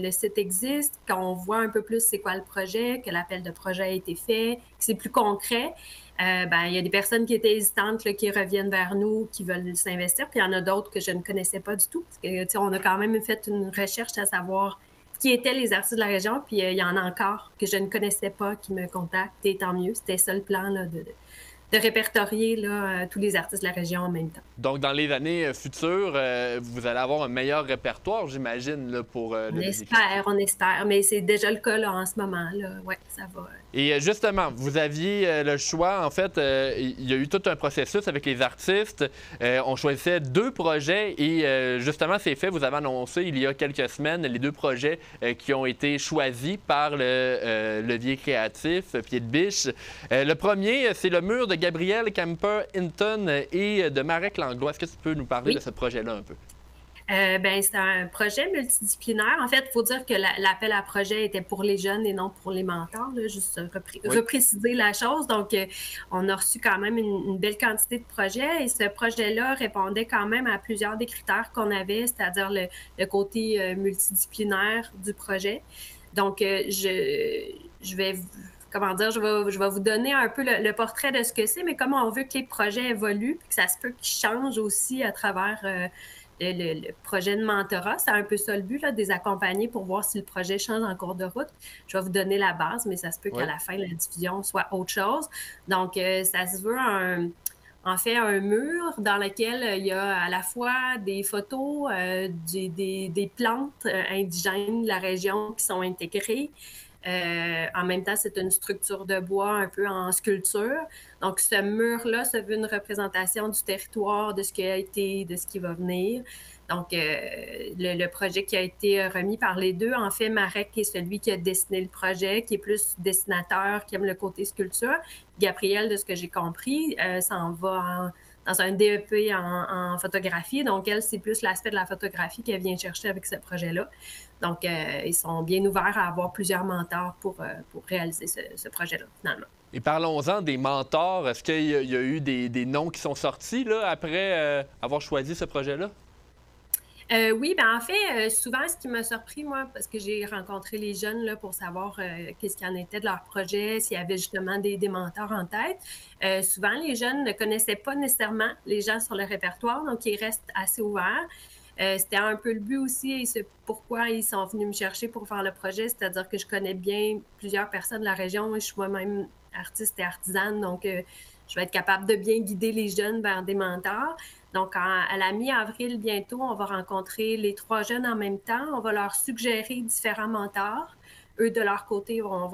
le site existe, qu'on voit un peu plus c'est quoi le projet, que l'appel de projet a été fait, que c'est plus concret, il y a des personnes qui étaient hésitantes là, qui reviennent vers nous, qui veulent s'investir. Puis il y en a d'autres que je ne connaissais pas du tout. Parce que, on a quand même fait une recherche à savoir qui étaient les artistes de la région, puis il y en a encore que je ne connaissais pas qui me contactent, et tant mieux. C'était ça le plan, là, de répertorier là, tous les artistes de la région en même temps. Donc, dans les années futures, vous allez avoir un meilleur répertoire, j'imagine, là, pour on espère, mais c'est déjà le cas là, en ce moment. Oui, ça va. Et justement, vous aviez le choix, en fait, il y a eu tout un processus avec les artistes. On choisissait 2 projets et justement, c'est fait. Vous avez annoncé il y a quelques semaines les 2 projets qui ont été choisis par le levier créatif, Pied de biche. Le premier, c'est le mur de Gabriel Camper-Hinton et de Marek Langlois. Est-ce que tu peux nous parler de ce projet-là un peu? C'est un projet multidisciplinaire. En fait, il faut dire que l'appel à projet était pour les jeunes et non pour les mentors, là, juste repréciser la chose. Donc, on a reçu quand même une belle quantité de projets et ce projet-là répondait quand même à plusieurs des critères qu'on avait, c'est-à-dire le côté multidisciplinaire du projet. Donc, je vais comment dire, je vais vous donner un peu le portrait de ce que c'est, mais comment on veut que les projets évoluent, puis que ça se peut qu'ils changent aussi à travers le projet de mentorat. C'est un peu ça le but, là, de les accompagner pour voir si le projet change en cours de route. Je vais vous donner la base, mais ça se peut qu'à la fin, la diffusion soit autre chose. Donc, ça se veut en fait un mur dans lequel il y a à la fois des photos des plantes indigènes de la région qui sont intégrées. En même temps, c'est une structure de bois un peu en sculpture. Donc, ce mur-là, ça veut une représentation du territoire, de ce qui a été, de ce qui va venir. Donc, le projet qui a été remis par les deux, en fait, Marek est celui qui a dessiné le projet, qui est plus dessinateur, qui aime le côté sculpture. Gabriel, de ce que j'ai compris, s'en va dans un DEP en photographie. Donc, elle, c'est plus l'aspect de la photographie qu'elle vient chercher avec ce projet-là. Donc, ils sont bien ouverts à avoir plusieurs mentors pour réaliser ce projet-là, finalement. Et parlons-en des mentors. Est-ce qu'il y a eu des noms qui sont sortis là, après avoir choisi ce projet-là? Oui, bien en fait, souvent, ce qui m'a surpris, moi, parce que j'ai rencontré les jeunes là, pour savoir qu'est-ce qu'il en était de leur projet, s'il y avait justement des mentors en tête. Souvent, les jeunes ne connaissaient pas nécessairement les gens sur le répertoire, donc ils restent assez ouverts. C'était un peu le but aussi, et c'est pourquoi ils sont venus me chercher pour faire le projet, c'est-à-dire que je connais bien plusieurs personnes de la région, je suis moi-même artiste et artisane, donc je vais être capable de bien guider les jeunes vers des mentors. Donc, à la mi-avril, bientôt, on va rencontrer les 3 jeunes en même temps. On va leur suggérer différents mentors. Eux, de leur côté, vont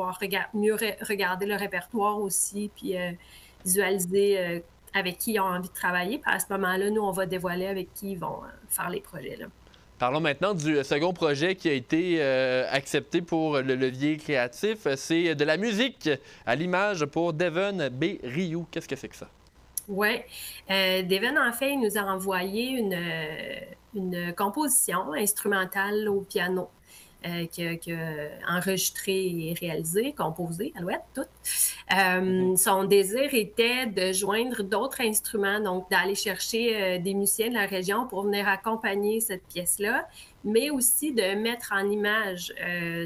mieux regarder le répertoire aussi, puis visualiser avec qui ils ont envie de travailler. Puis à ce moment-là, nous, on va dévoiler avec qui ils vont faire les projets, là. Parlons maintenant du second projet qui a été accepté pour le levier créatif. C'est de la musique à l'image pour Devon B. Rioux. Qu'est-ce que c'est que ça? Oui. Devon, en fait, il nous a envoyé une composition instrumentale au piano qu'il a enregistrée et réalisée, composée, alouette, toute. Son désir était de joindre d'autres instruments, donc d'aller chercher des musiciens de la région pour venir accompagner cette pièce-là, mais aussi de mettre en image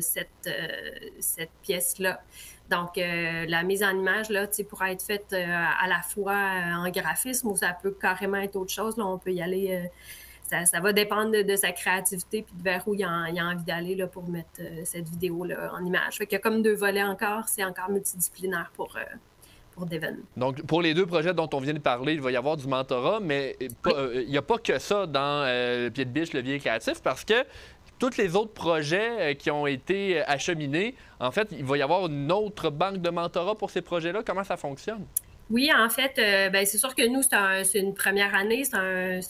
cette pièce-là. Donc, la mise en image, là, pourra être faite à la fois en graphisme ou ça peut carrément être autre chose. Là, on peut y aller, ça va dépendre de sa créativité puis de vers où il a envie d'aller là, pour mettre cette vidéo-là en image. Fait qu'il y a comme 2 volets encore, c'est encore multidisciplinaire pour Devon. Donc, pour les 2 projets dont on vient de parler, il va y avoir du mentorat, mais il n'y a pas que ça dans Pied de biche, levier créatif, parce que tous les autres projets qui ont été acheminés, en fait, il va y avoir une autre banque de mentorat pour ces projets-là. Comment ça fonctionne? Oui, en fait, c'est sûr que nous, c'est une première année.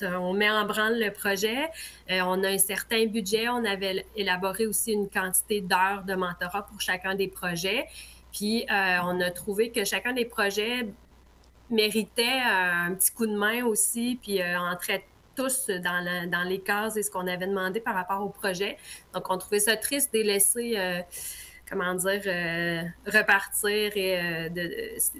On met en branle le projet. On a un certain budget. On avait élaboré aussi une quantité d'heures de mentorat pour chacun des projets. Puis, on a trouvé que chacun des projets méritait un petit coup de main aussi, puis entrait tous dans les cases et ce qu'on avait demandé par rapport au projet. Donc, on trouvait ça triste de les laisser, repartir et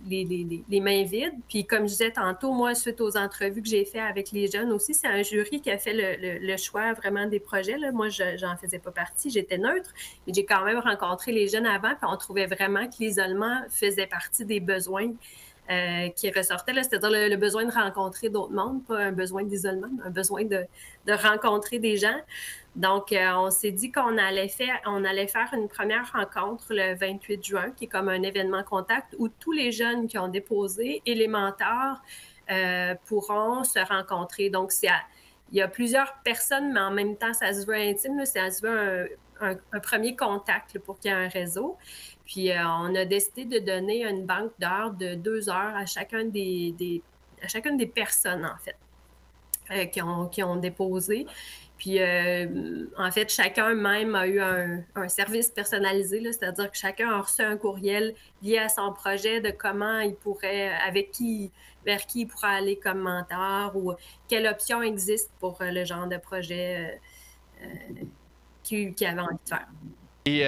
les mains vides. Puis, comme je disais tantôt, moi, suite aux entrevues que j'ai faites avec les jeunes aussi, c'est un jury qui a fait le choix vraiment des projets. Là. Moi, j'en faisais pas partie, j'étais neutre, mais j'ai quand même rencontré les jeunes avant, puis on trouvait vraiment que l'isolement faisait partie des besoins qui ressortait, c'est-à-dire le besoin de rencontrer d'autres mondes, pas un besoin d'isolement, mais un besoin de rencontrer des gens. Donc, on s'est dit qu'on allait faire une première rencontre le 28 juin, qui est comme un événement contact où tous les jeunes qui ont déposé et les mentors pourront se rencontrer. Donc, il y a plusieurs personnes, mais en même temps, ça se veut intime, ça se veut un premier contact là, pour qu'il y ait un réseau. Puis, on a décidé de donner une banque d'heures de 2 heures à chacune des personnes, en fait, qui ont déposé. Puis, en fait, chacun même a eu un service personnalisé, là, c'est-à-dire que chacun a reçu un courriel lié à son projet de comment il pourrait, vers qui il pourrait aller comme mentor ou quelle option existe pour le genre de projet qu'il avait envie de faire. Et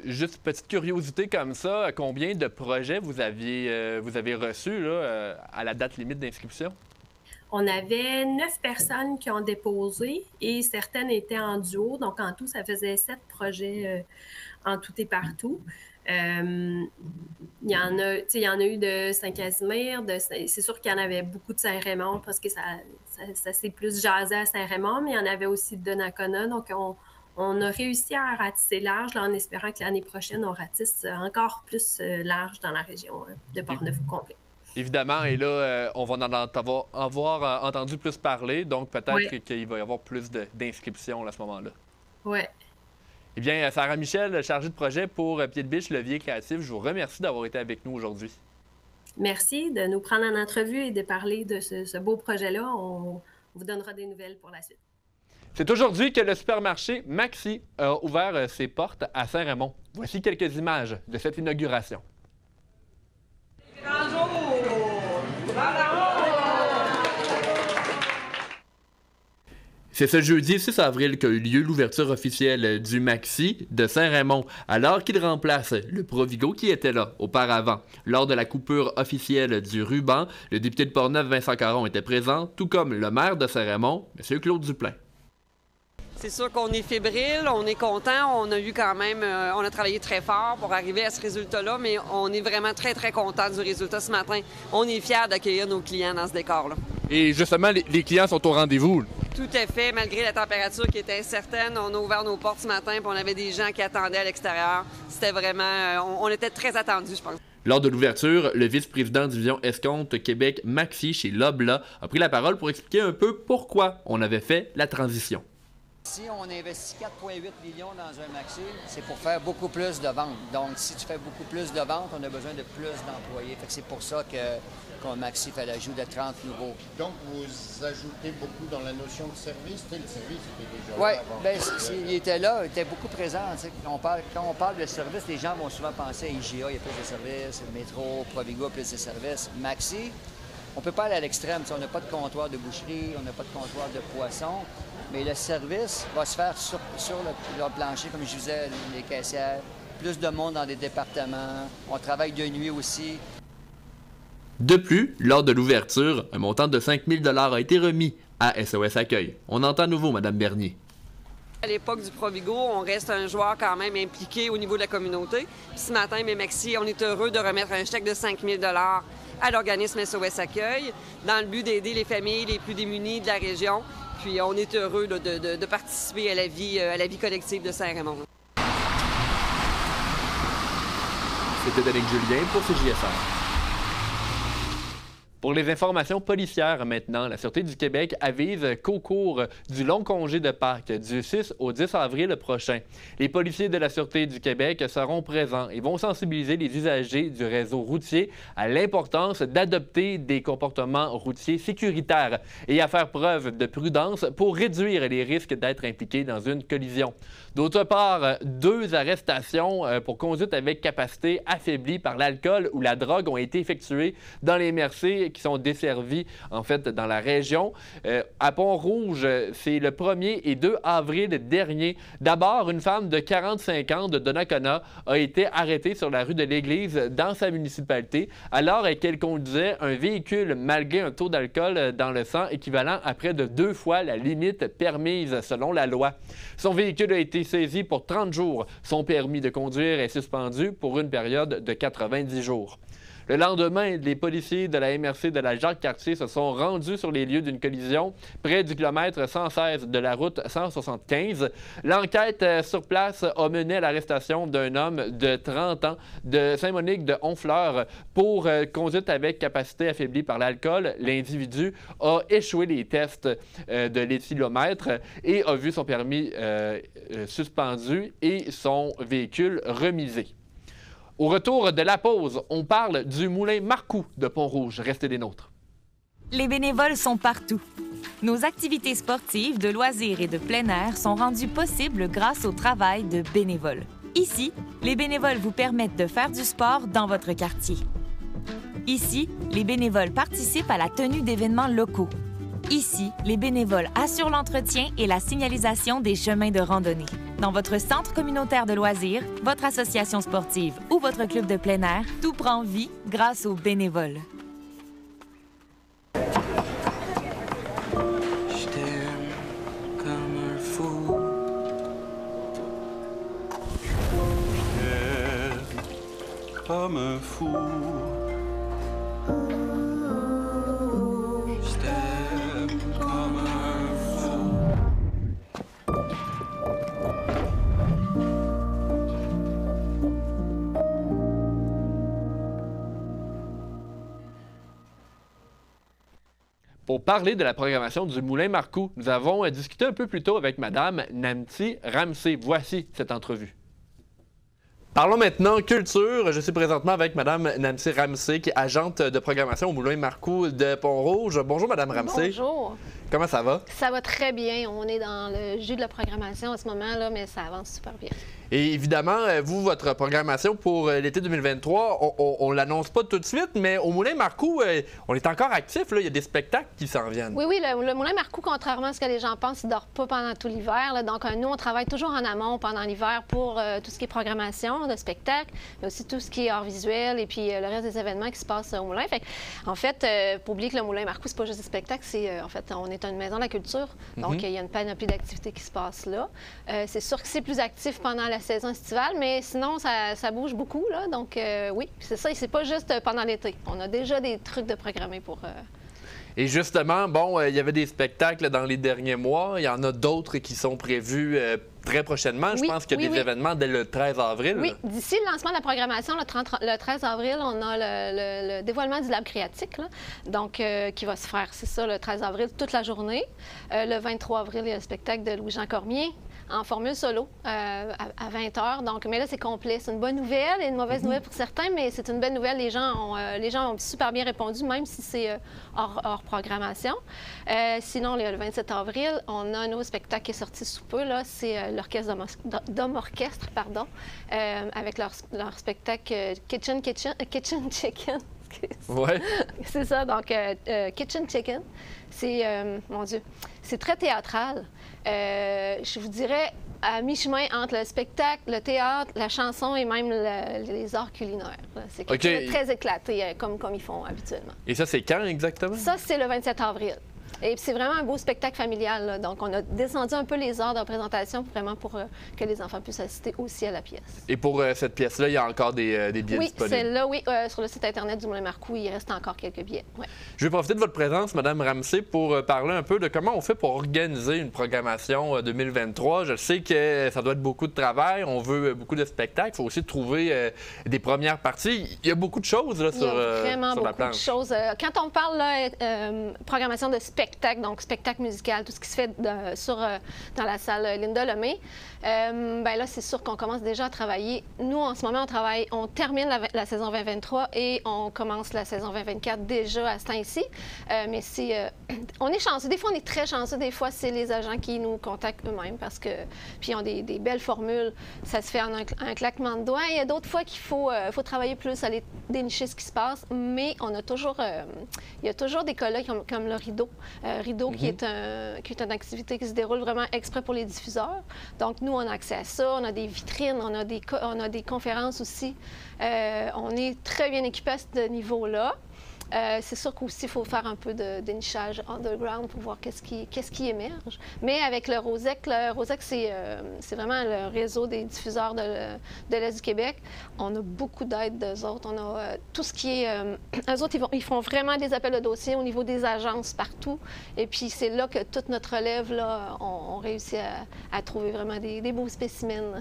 juste une petite curiosité comme ça, combien de projets vous avez reçus là, à la date limite d'inscription? On avait 9 personnes qui ont déposé et certaines étaient en duo. Donc, en tout, ça faisait 7 projets en tout et partout. Il y en a eu de Saint-Casimir, c'est sûr qu'il y en avait beaucoup de Saint-Raymond parce que ça s'est plus jasé à Saint-Raymond, mais il y en avait aussi de Donnacona. Donc, on a réussi à ratisser large là, en espérant que l'année prochaine, on ratisse encore plus large dans la région de Portneuf au complet. Évidemment, et là, on va en avoir entendu plus parler, donc peut-être qu'il va y avoir plus d'inscriptions à ce moment-là. Oui. Eh bien, Sarah Michel, chargée de projet pour Pied de Biche Levier Créatif, je vous remercie d'avoir été avec nous aujourd'hui. Merci de nous prendre en entrevue et de parler de ce beau projet-là. On vous donnera des nouvelles pour la suite. C'est aujourd'hui que le supermarché Maxi a ouvert ses portes à Saint-Raymond. Voici quelques images de cette inauguration. C'est ce jeudi 6 avril qu'a eu lieu l'ouverture officielle du Maxi de Saint-Raymond, alors qu'il remplace le Provigo qui était là auparavant. Lors de la coupure officielle du ruban, le député de Portneuf, Vincent Caron, était présent, tout comme le maire de Saint-Raymond, M. Claude Duplain. C'est sûr qu'on est fébrile, on est content, on a eu quand même, on a travaillé très fort pour arriver à ce résultat-là, mais on est vraiment très, très content du résultat ce matin. On est fiers d'accueillir nos clients dans ce décor-là. Et justement, les clients sont au rendez-vous. Tout à fait, malgré la température qui était incertaine, on a ouvert nos portes ce matin, puis on avait des gens qui attendaient à l'extérieur. C'était vraiment, on était très attendus, je pense. Lors de l'ouverture, le vice-président division Escompte Québec Maxi chez Lobla a pris la parole pour expliquer un peu pourquoi on avait fait la transition. Si on investit 4,8 millions dans un Maxi, c'est pour faire beaucoup plus de ventes. Donc, si tu fais beaucoup plus de ventes, on a besoin de plus d'employés. Fait que c'est pour ça qu'on Maxi fait l'ajout de 30 nouveaux. Donc, vous ajoutez beaucoup dans la notion de service. Le service était déjà là. Oui, bien, il était là, il était beaucoup présent. Quand on parle de service, les gens vont souvent penser à IGA, il y a plus de services, Métro, Provigo, plus de services. Maxi, on ne peut pas aller à l'extrême. On n'a pas de comptoir de boucherie, on n'a pas de comptoir de poisson. Mais le service va se faire sur le plancher, comme je disais, les caissières, plus de monde dans des départements. On travaille de nuit aussi. De plus, lors de l'ouverture, un montant de 5 000 $ a été remis à SOS Accueil. On entend à nouveau Mme Bernier. À l'époque du Provigo, on reste un joueur quand même impliqué au niveau de la communauté. Puis ce matin, Maxi, on est heureux de remettre un chèque de 5 000 $ à l'organisme SOS Accueil dans le but d'aider les familles les plus démunies de la région. Puis on est heureux là, de participer à la vie collective de Saint-Raymond. C'était Danick Julien pour CJSR. Pour les informations policières maintenant, la Sûreté du Québec avise qu'au cours du long congé de Pâques du 6 au 10 avril prochain, les policiers de la Sûreté du Québec seront présents et vont sensibiliser les usagers du réseau routier à l'importance d'adopter des comportements routiers sécuritaires et à faire preuve de prudence pour réduire les risques d'être impliqués dans une collision. D'autre part, 2 arrestations pour conduite avec capacité affaiblie par l'alcool ou la drogue ont été effectuées dans les MRC qui sont desservis, en fait, dans la région. À Pont-Rouge, c'est le 1er et 2 avril dernier. D'abord, une femme de 45 ans de Donnacona a été arrêtée sur la rue de l'Église dans sa municipalité alors qu'elle conduisait un véhicule malgré un taux d'alcool dans le sang équivalent à près de 2 fois la limite permise selon la loi. Son véhicule a été saisi pour 30 jours. Son permis de conduire est suspendu pour une période de 90 jours. Le lendemain, les policiers de la MRC de la Jacques-Cartier se sont rendus sur les lieux d'une collision près du kilomètre 116 de la route 175. L'enquête sur place a mené à l'arrestation d'un homme de 30 ans de Saint-Monique de Honfleur pour conduite avec capacité affaiblie par l'alcool. L'individu a échoué les tests de l'éthylomètre et a vu son permis suspendu et son véhicule remisé. Au retour de la pause, on parle du moulin Marcoux de Pont-Rouge. Restez des nôtres. Les bénévoles sont partout. Nos activités sportives, de loisirs et de plein air sont rendues possibles grâce au travail de bénévoles. Ici, les bénévoles vous permettent de faire du sport dans votre quartier. Ici, les bénévoles participent à la tenue d'événements locaux. Ici, les bénévoles assurent l'entretien et la signalisation des chemins de randonnée. Dans votre centre communautaire de loisirs, votre association sportive ou votre club de plein air, tout prend vie grâce aux bénévoles. Je t'aime comme un fou. Je t'aime comme un fou. Je t'aime comme un fou. Pour parler de la programmation du Moulin Marcoux, nous avons discuté un peu plus tôt avec Mme Nancy Ramsey. Voici cette entrevue. Parlons maintenant culture. Je suis présentement avec Mme Nancy Ramsey, qui est agente de programmation au Moulin Marcoux de Pont-Rouge. Bonjour, Mme Ramsey. Bonjour. Comment ça va? Ça va très bien. On est dans le jus de la programmation en ce moment, là, mais ça avance super bien. Et évidemment, vous, votre programmation pour l'été 2023, on ne l'annonce pas tout de suite, mais au Moulin Marcoux, on est encore actif. Là. Il y a des spectacles qui s'en viennent. Oui, le Moulin Marcoux, contrairement à ce que les gens pensent, il ne dort pas pendant tout l'hiver. Là. Donc, nous, on travaille toujours en amont pendant l'hiver pour tout ce qui est programmation de spectacles, mais aussi tout ce qui est art visuel et puis le reste des événements qui se passent au Moulin. Fait, en fait, pour oublier que le Moulin Marcoux, c'est pas juste des spectacles, c'est en fait, on est une maison de la culture. Donc, il y a une panoplie d'activités qui se passent là. C'est sûr que c'est plus actif pendant la saison estivale, mais sinon, ça bouge beaucoup. Là. Donc, oui, c'est ça. Et c'est pas juste pendant l'été. On a déjà des trucs de programmer pour... Et justement, bon, il y avait des spectacles dans les derniers mois. Il y en a d'autres qui sont prévus très prochainement. Je pense qu'il y a des événements dès le 13 avril. Oui, d'ici le lancement de la programmation, le 13 avril, on a le dévoilement du Lab créatique, là, donc qui va se faire, c'est ça, le 13 avril, toute la journée. Le 23 avril, il y a le spectacle de Louis-Jean Cormier en formule solo à 20h. Donc, mais là, c'est complet. C'est une bonne nouvelle et une mauvaise nouvelle pour certains, mais c'est une bonne nouvelle. Les gens ont super bien répondu, même si c'est hors programmation. Sinon, le 27 avril, on a un nouveau spectacle qui est sorti sous peu. C'est l'orchestre d'Homme Orchestre, pardon, avec leur spectacle Kitchen Chicken. Ouais. C'est ça, donc Kitchen Chicken. C'est, mon Dieu, c'est très théâtral. Je vous dirais à mi-chemin entre le spectacle, le théâtre, la chanson et même les arts culinaires. C'est quelque chose de très éclaté, comme ils font habituellement. Et ça, c'est quand exactement? Ça, c'est le 27 avril. Et c'est vraiment un beau spectacle familial. Là. Donc, on a descendu un peu les heures de représentation vraiment pour que les enfants puissent assister aussi à la pièce. Et pour cette pièce-là, il y a encore des billets disponibles? Oui, celle-là, oui. Sur le site Internet du Moulin Marcoux, il reste encore quelques billets. Ouais. Je vais profiter de votre présence, Mme Ramsey, pour parler un peu de comment on fait pour organiser une programmation 2023. Je sais que ça doit être beaucoup de travail. On veut beaucoup de spectacles. Il faut aussi trouver des premières parties. Il y a beaucoup de choses là, sur la planche. Il y a vraiment beaucoup de choses. Quand on parle là, programmation de spectacle, donc spectacle musical, tout ce qui se fait dans la salle Linda Lemay, ben là, c'est sûr qu'on commence déjà à travailler. Nous, en ce moment, on termine la saison 2023 et on commence la saison 2024 déjà à ce temps-ci. Mais on est chanceux. Des fois, on est très chanceux. Des fois, c'est les agents qui nous contactent eux-mêmes parce que, puis ils ont des belles formules. Ça se fait en un claquement de doigts. Il y a d'autres fois qu'il faut travailler plus, aller dénicher ce qui se passe. Mais on a toujours, il y a toujours des collègues comme le Rideau. Rideau qui est une activité qui se déroule vraiment exprès pour les diffuseurs. Donc, nous, on a accès à ça. On a des vitrines, on a des conférences aussi. On est très bien équipés à ce niveau-là. C'est sûr qu'aussi, il faut faire un peu de dénichage underground pour voir qu'est-ce qui émerge. Mais avec le Rosec, c'est vraiment le réseau des diffuseurs de l'Est du Québec. On a beaucoup d'aide d'eux autres. On a tout ce qui est... eux autres, ils font vraiment des appels de dossiers au niveau des agences partout. Et puis, c'est là que toute notre relève, là, on réussit à trouver vraiment des beaux spécimens.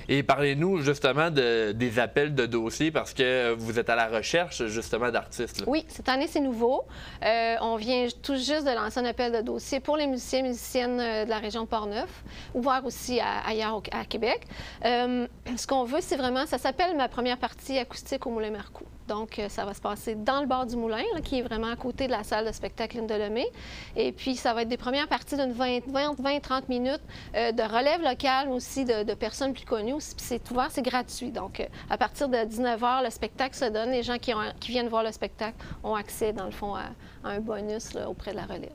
Et parlez-nous justement des appels de dossiers parce que vous êtes à la recherche justement d'artistes. Oui, cette année, c'est nouveau. On vient tout juste de lancer un appel de dossier pour les musiciens et musiciennes de la région de Portneuf, ouvert aussi ailleurs à Québec. Ce qu'on veut, c'est vraiment, ça s'appelle ma première partie acoustique au Moulin Marcoux. Donc, ça va se passer dans le bar du Moulin, là, qui est vraiment à côté de la salle de spectacle Linda Lemay. Et puis, ça va être des premières parties d'une 20-30 minutes de relève locale, mais aussi de personnes plus connues. Puis c'est ouvert, c'est gratuit. Donc, à partir de 19h, le spectacle se donne. Les gens qui viennent voir le spectacle ont accès, dans le fond, à un bonus là, auprès de la relève.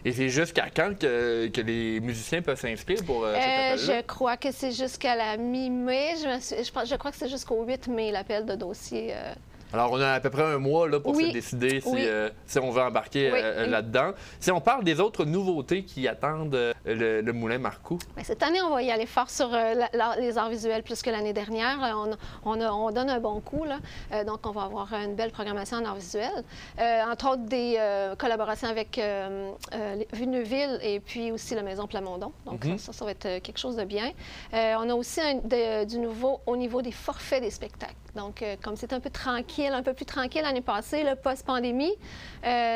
Et c'est jusqu'à quand que les musiciens peuvent s'inscrire pour cet appel-là? Je crois que c'est jusqu'à la mi-mai. Je crois que c'est jusqu'au 8 mai, l'appel de dossier. Alors, on a à peu près un mois là, pour se décider si on veut embarquer là-dedans. Si on parle des autres nouveautés qui attendent le Moulin Marcoux. Bien, cette année, on va y aller fort sur les arts visuels plus que l'année dernière. On donne un bon coup. Là. Donc, on va avoir une belle programmation en arts visuels. Entre autres, des collaborations avec Neuville et puis aussi la Maison Plamondon. Donc, ça va être quelque chose de bien. On a aussi du nouveau au niveau des forfaits des spectacles. Donc, comme c'est un peu plus tranquille l'année passée, post-pandémie,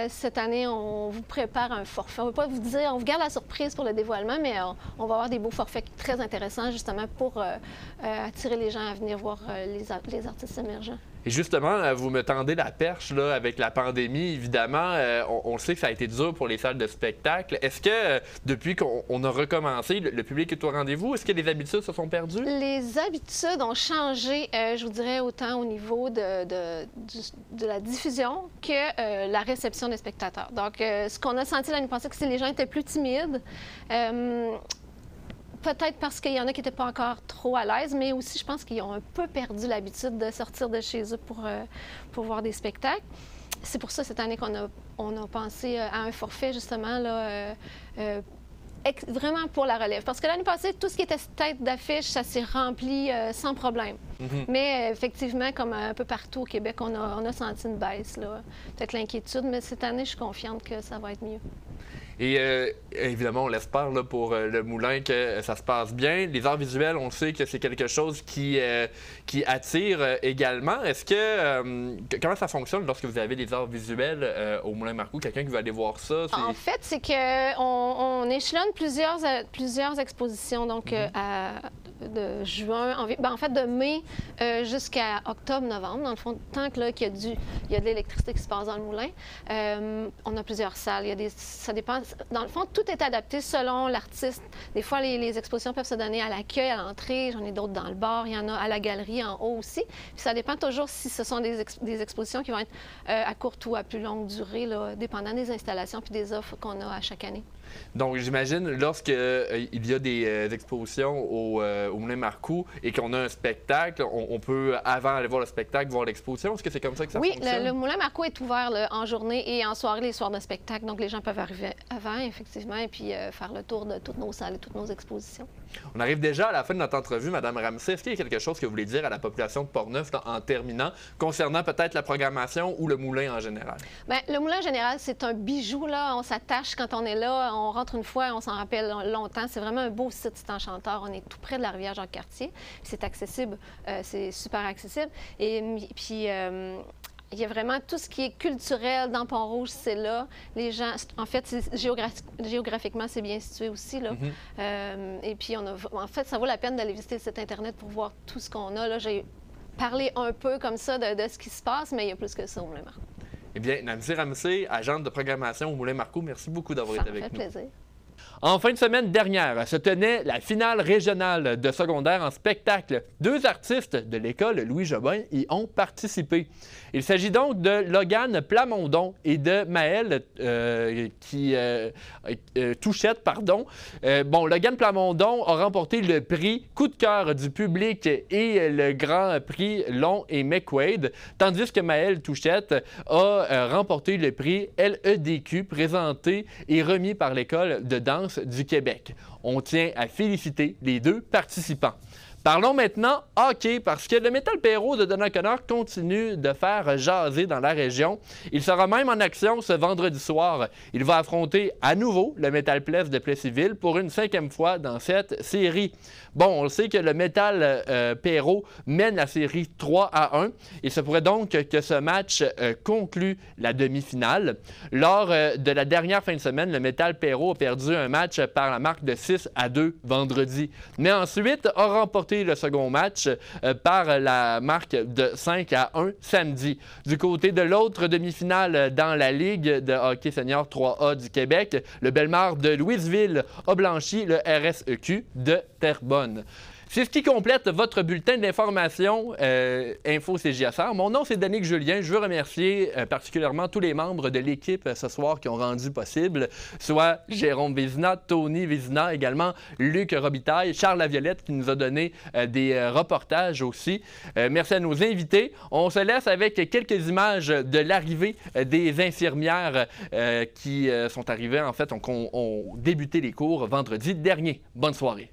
cette année, on vous prépare un forfait. On ne va pas vous dire, on vous garde la surprise pour le dévoilement, mais on va avoir des beaux forfaits très intéressants, justement, pour attirer les gens à venir voir les artistes émergents. Et justement, vous me tendez la perche là, avec la pandémie, évidemment. On sait que ça a été dur pour les salles de spectacle. Est-ce que depuis qu'on a recommencé, le public est au rendez-vous? Est-ce que les habitudes se sont perdues? Les habitudes ont changé, je vous dirais, autant au niveau de la diffusion que la réception des spectateurs. Donc, ce qu'on a senti l'année passée, c'est que les gens étaient plus timides. Peut-être parce qu'il y en a qui n'étaient pas encore trop à l'aise, mais aussi, je pense qu'ils ont un peu perdu l'habitude de sortir de chez eux pour voir des spectacles. C'est pour ça, cette année, qu'on a pensé à un forfait, justement, là, vraiment pour la relève. Parce que l'année passée, tout ce qui était tête d'affiche, ça s'est rempli sans problème. Mais effectivement, comme un peu partout au Québec, on a senti une baisse, là. Peut-être l'inquiétude, mais cette année, je suis confiante que ça va être mieux. Et évidemment, on l'espère là, pour le Moulin que ça se passe bien. Les arts visuels, on sait que c'est quelque chose qui attire également. Est-ce que comment ça fonctionne lorsque vous avez des arts visuels au Moulin Marcoux? Quelqu'un qui veut aller voir ça? En fait, c'est qu'on échelonne plusieurs expositions. Donc, de juin, en fait, de mai jusqu'à octobre-novembre. Dans le fond, tant qu'il y a de l'électricité qui se passe dans le moulin, on a plusieurs salles. Ça dépend. Dans le fond, tout est adapté selon l'artiste. Des fois, les expositions peuvent se donner à l'accueil, à l'entrée. J'en ai d'autres dans le bar. Il y en a à la galerie en haut aussi. Puis ça dépend toujours si ce sont des expositions qui vont être à courte ou à plus longue durée, là, dépendant des installations puis des offres qu'on a à chaque année. Donc, j'imagine, lorsqu'il y a des expositions au Moulin Marcoux et qu'on a un spectacle, on peut, avant d'aller voir le spectacle, voir l'exposition. Est-ce que c'est comme ça que ça fonctionne? Oui, le Moulin Marcoux est ouvert là, en journée et en soirée, les soirs de spectacle. Donc, les gens peuvent arriver avant, effectivement, et puis faire le tour de toutes nos salles et toutes nos expositions. On arrive déjà à la fin de notre entrevue, Mme Ramsay. Est-ce qu'il y a quelque chose que vous voulez dire à la population de Portneuf là, en terminant, concernant peut-être la programmation ou le moulin en général? Bien, le moulin en général, c'est un bijou. Là. On s'attache quand on est là. On rentre une fois, on s'en rappelle longtemps. C'est vraiment un beau site, c'est enchanteur. On est tout près de la rivière Jacques-Cartier. C'est accessible. C'est super accessible. Et puis... il y a vraiment tout ce qui est culturel dans Pont-Rouge, c'est là. Les gens, en fait, géographiquement, c'est bien situé aussi, là. Et puis, en fait, ça vaut la peine d'aller visiter le site Internet pour voir tout ce qu'on a. Là, j'ai parlé un peu comme ça de ce qui se passe, mais il y a plus que ça au Moulin Marcoux. Eh bien, Nancy Ramsay, agente de programmation au Moulin Marcoux, merci beaucoup d'avoir été avec nous. Ça me fait plaisir. En fin de semaine dernière se tenait la finale régionale de secondaire en spectacle. 2 artistes de l'école Louis Jobin y ont participé. Il s'agit donc de Logan Plamondon et de Maëlle Touchette. Logan Plamondon a remporté le prix Coup de cœur du public et le grand prix Long et McQuaid, tandis que Maëlle Touchette a remporté le prix LEDQ, présenté et remis par l'École de danse du Québec. On tient à féliciter les 2 participants. Parlons maintenant hockey, parce que le Métal Perrault de Donnacona continue de faire jaser dans la région. Il sera même en action ce vendredi soir. Il va affronter à nouveau le Métal Pless de Plessisville pour une 5e fois dans cette série. Bon, on le sait que le Métal Perrault mène la série 3-1. Il se pourrait donc que ce match conclue la demi-finale. Lors de la dernière fin de semaine, le Métal Perrault a perdu un match par la marque de 6-2 vendredi. Mais ensuite a remporté le second match par la marque de 5-1 samedi. Du côté de l'autre demi-finale dans la Ligue de hockey senior 3A du Québec, le Bellemare de Louisville a blanchi le RSEQ de Terrebonne. C'est ce qui complète votre bulletin d'information Info CJSR. Mon nom, c'est Danick Julien. Je veux remercier particulièrement tous les membres de l'équipe ce soir qui ont rendu possible, soit Jérôme Vézina, Tony Vézina, également Luc Robitaille, Charles Laviolette qui nous a donné des reportages aussi. Merci à nos invités. On se laisse avec quelques images de l'arrivée des infirmières qui sont arrivées, en fait, ont débuté les cours vendredi dernier. Bonne soirée.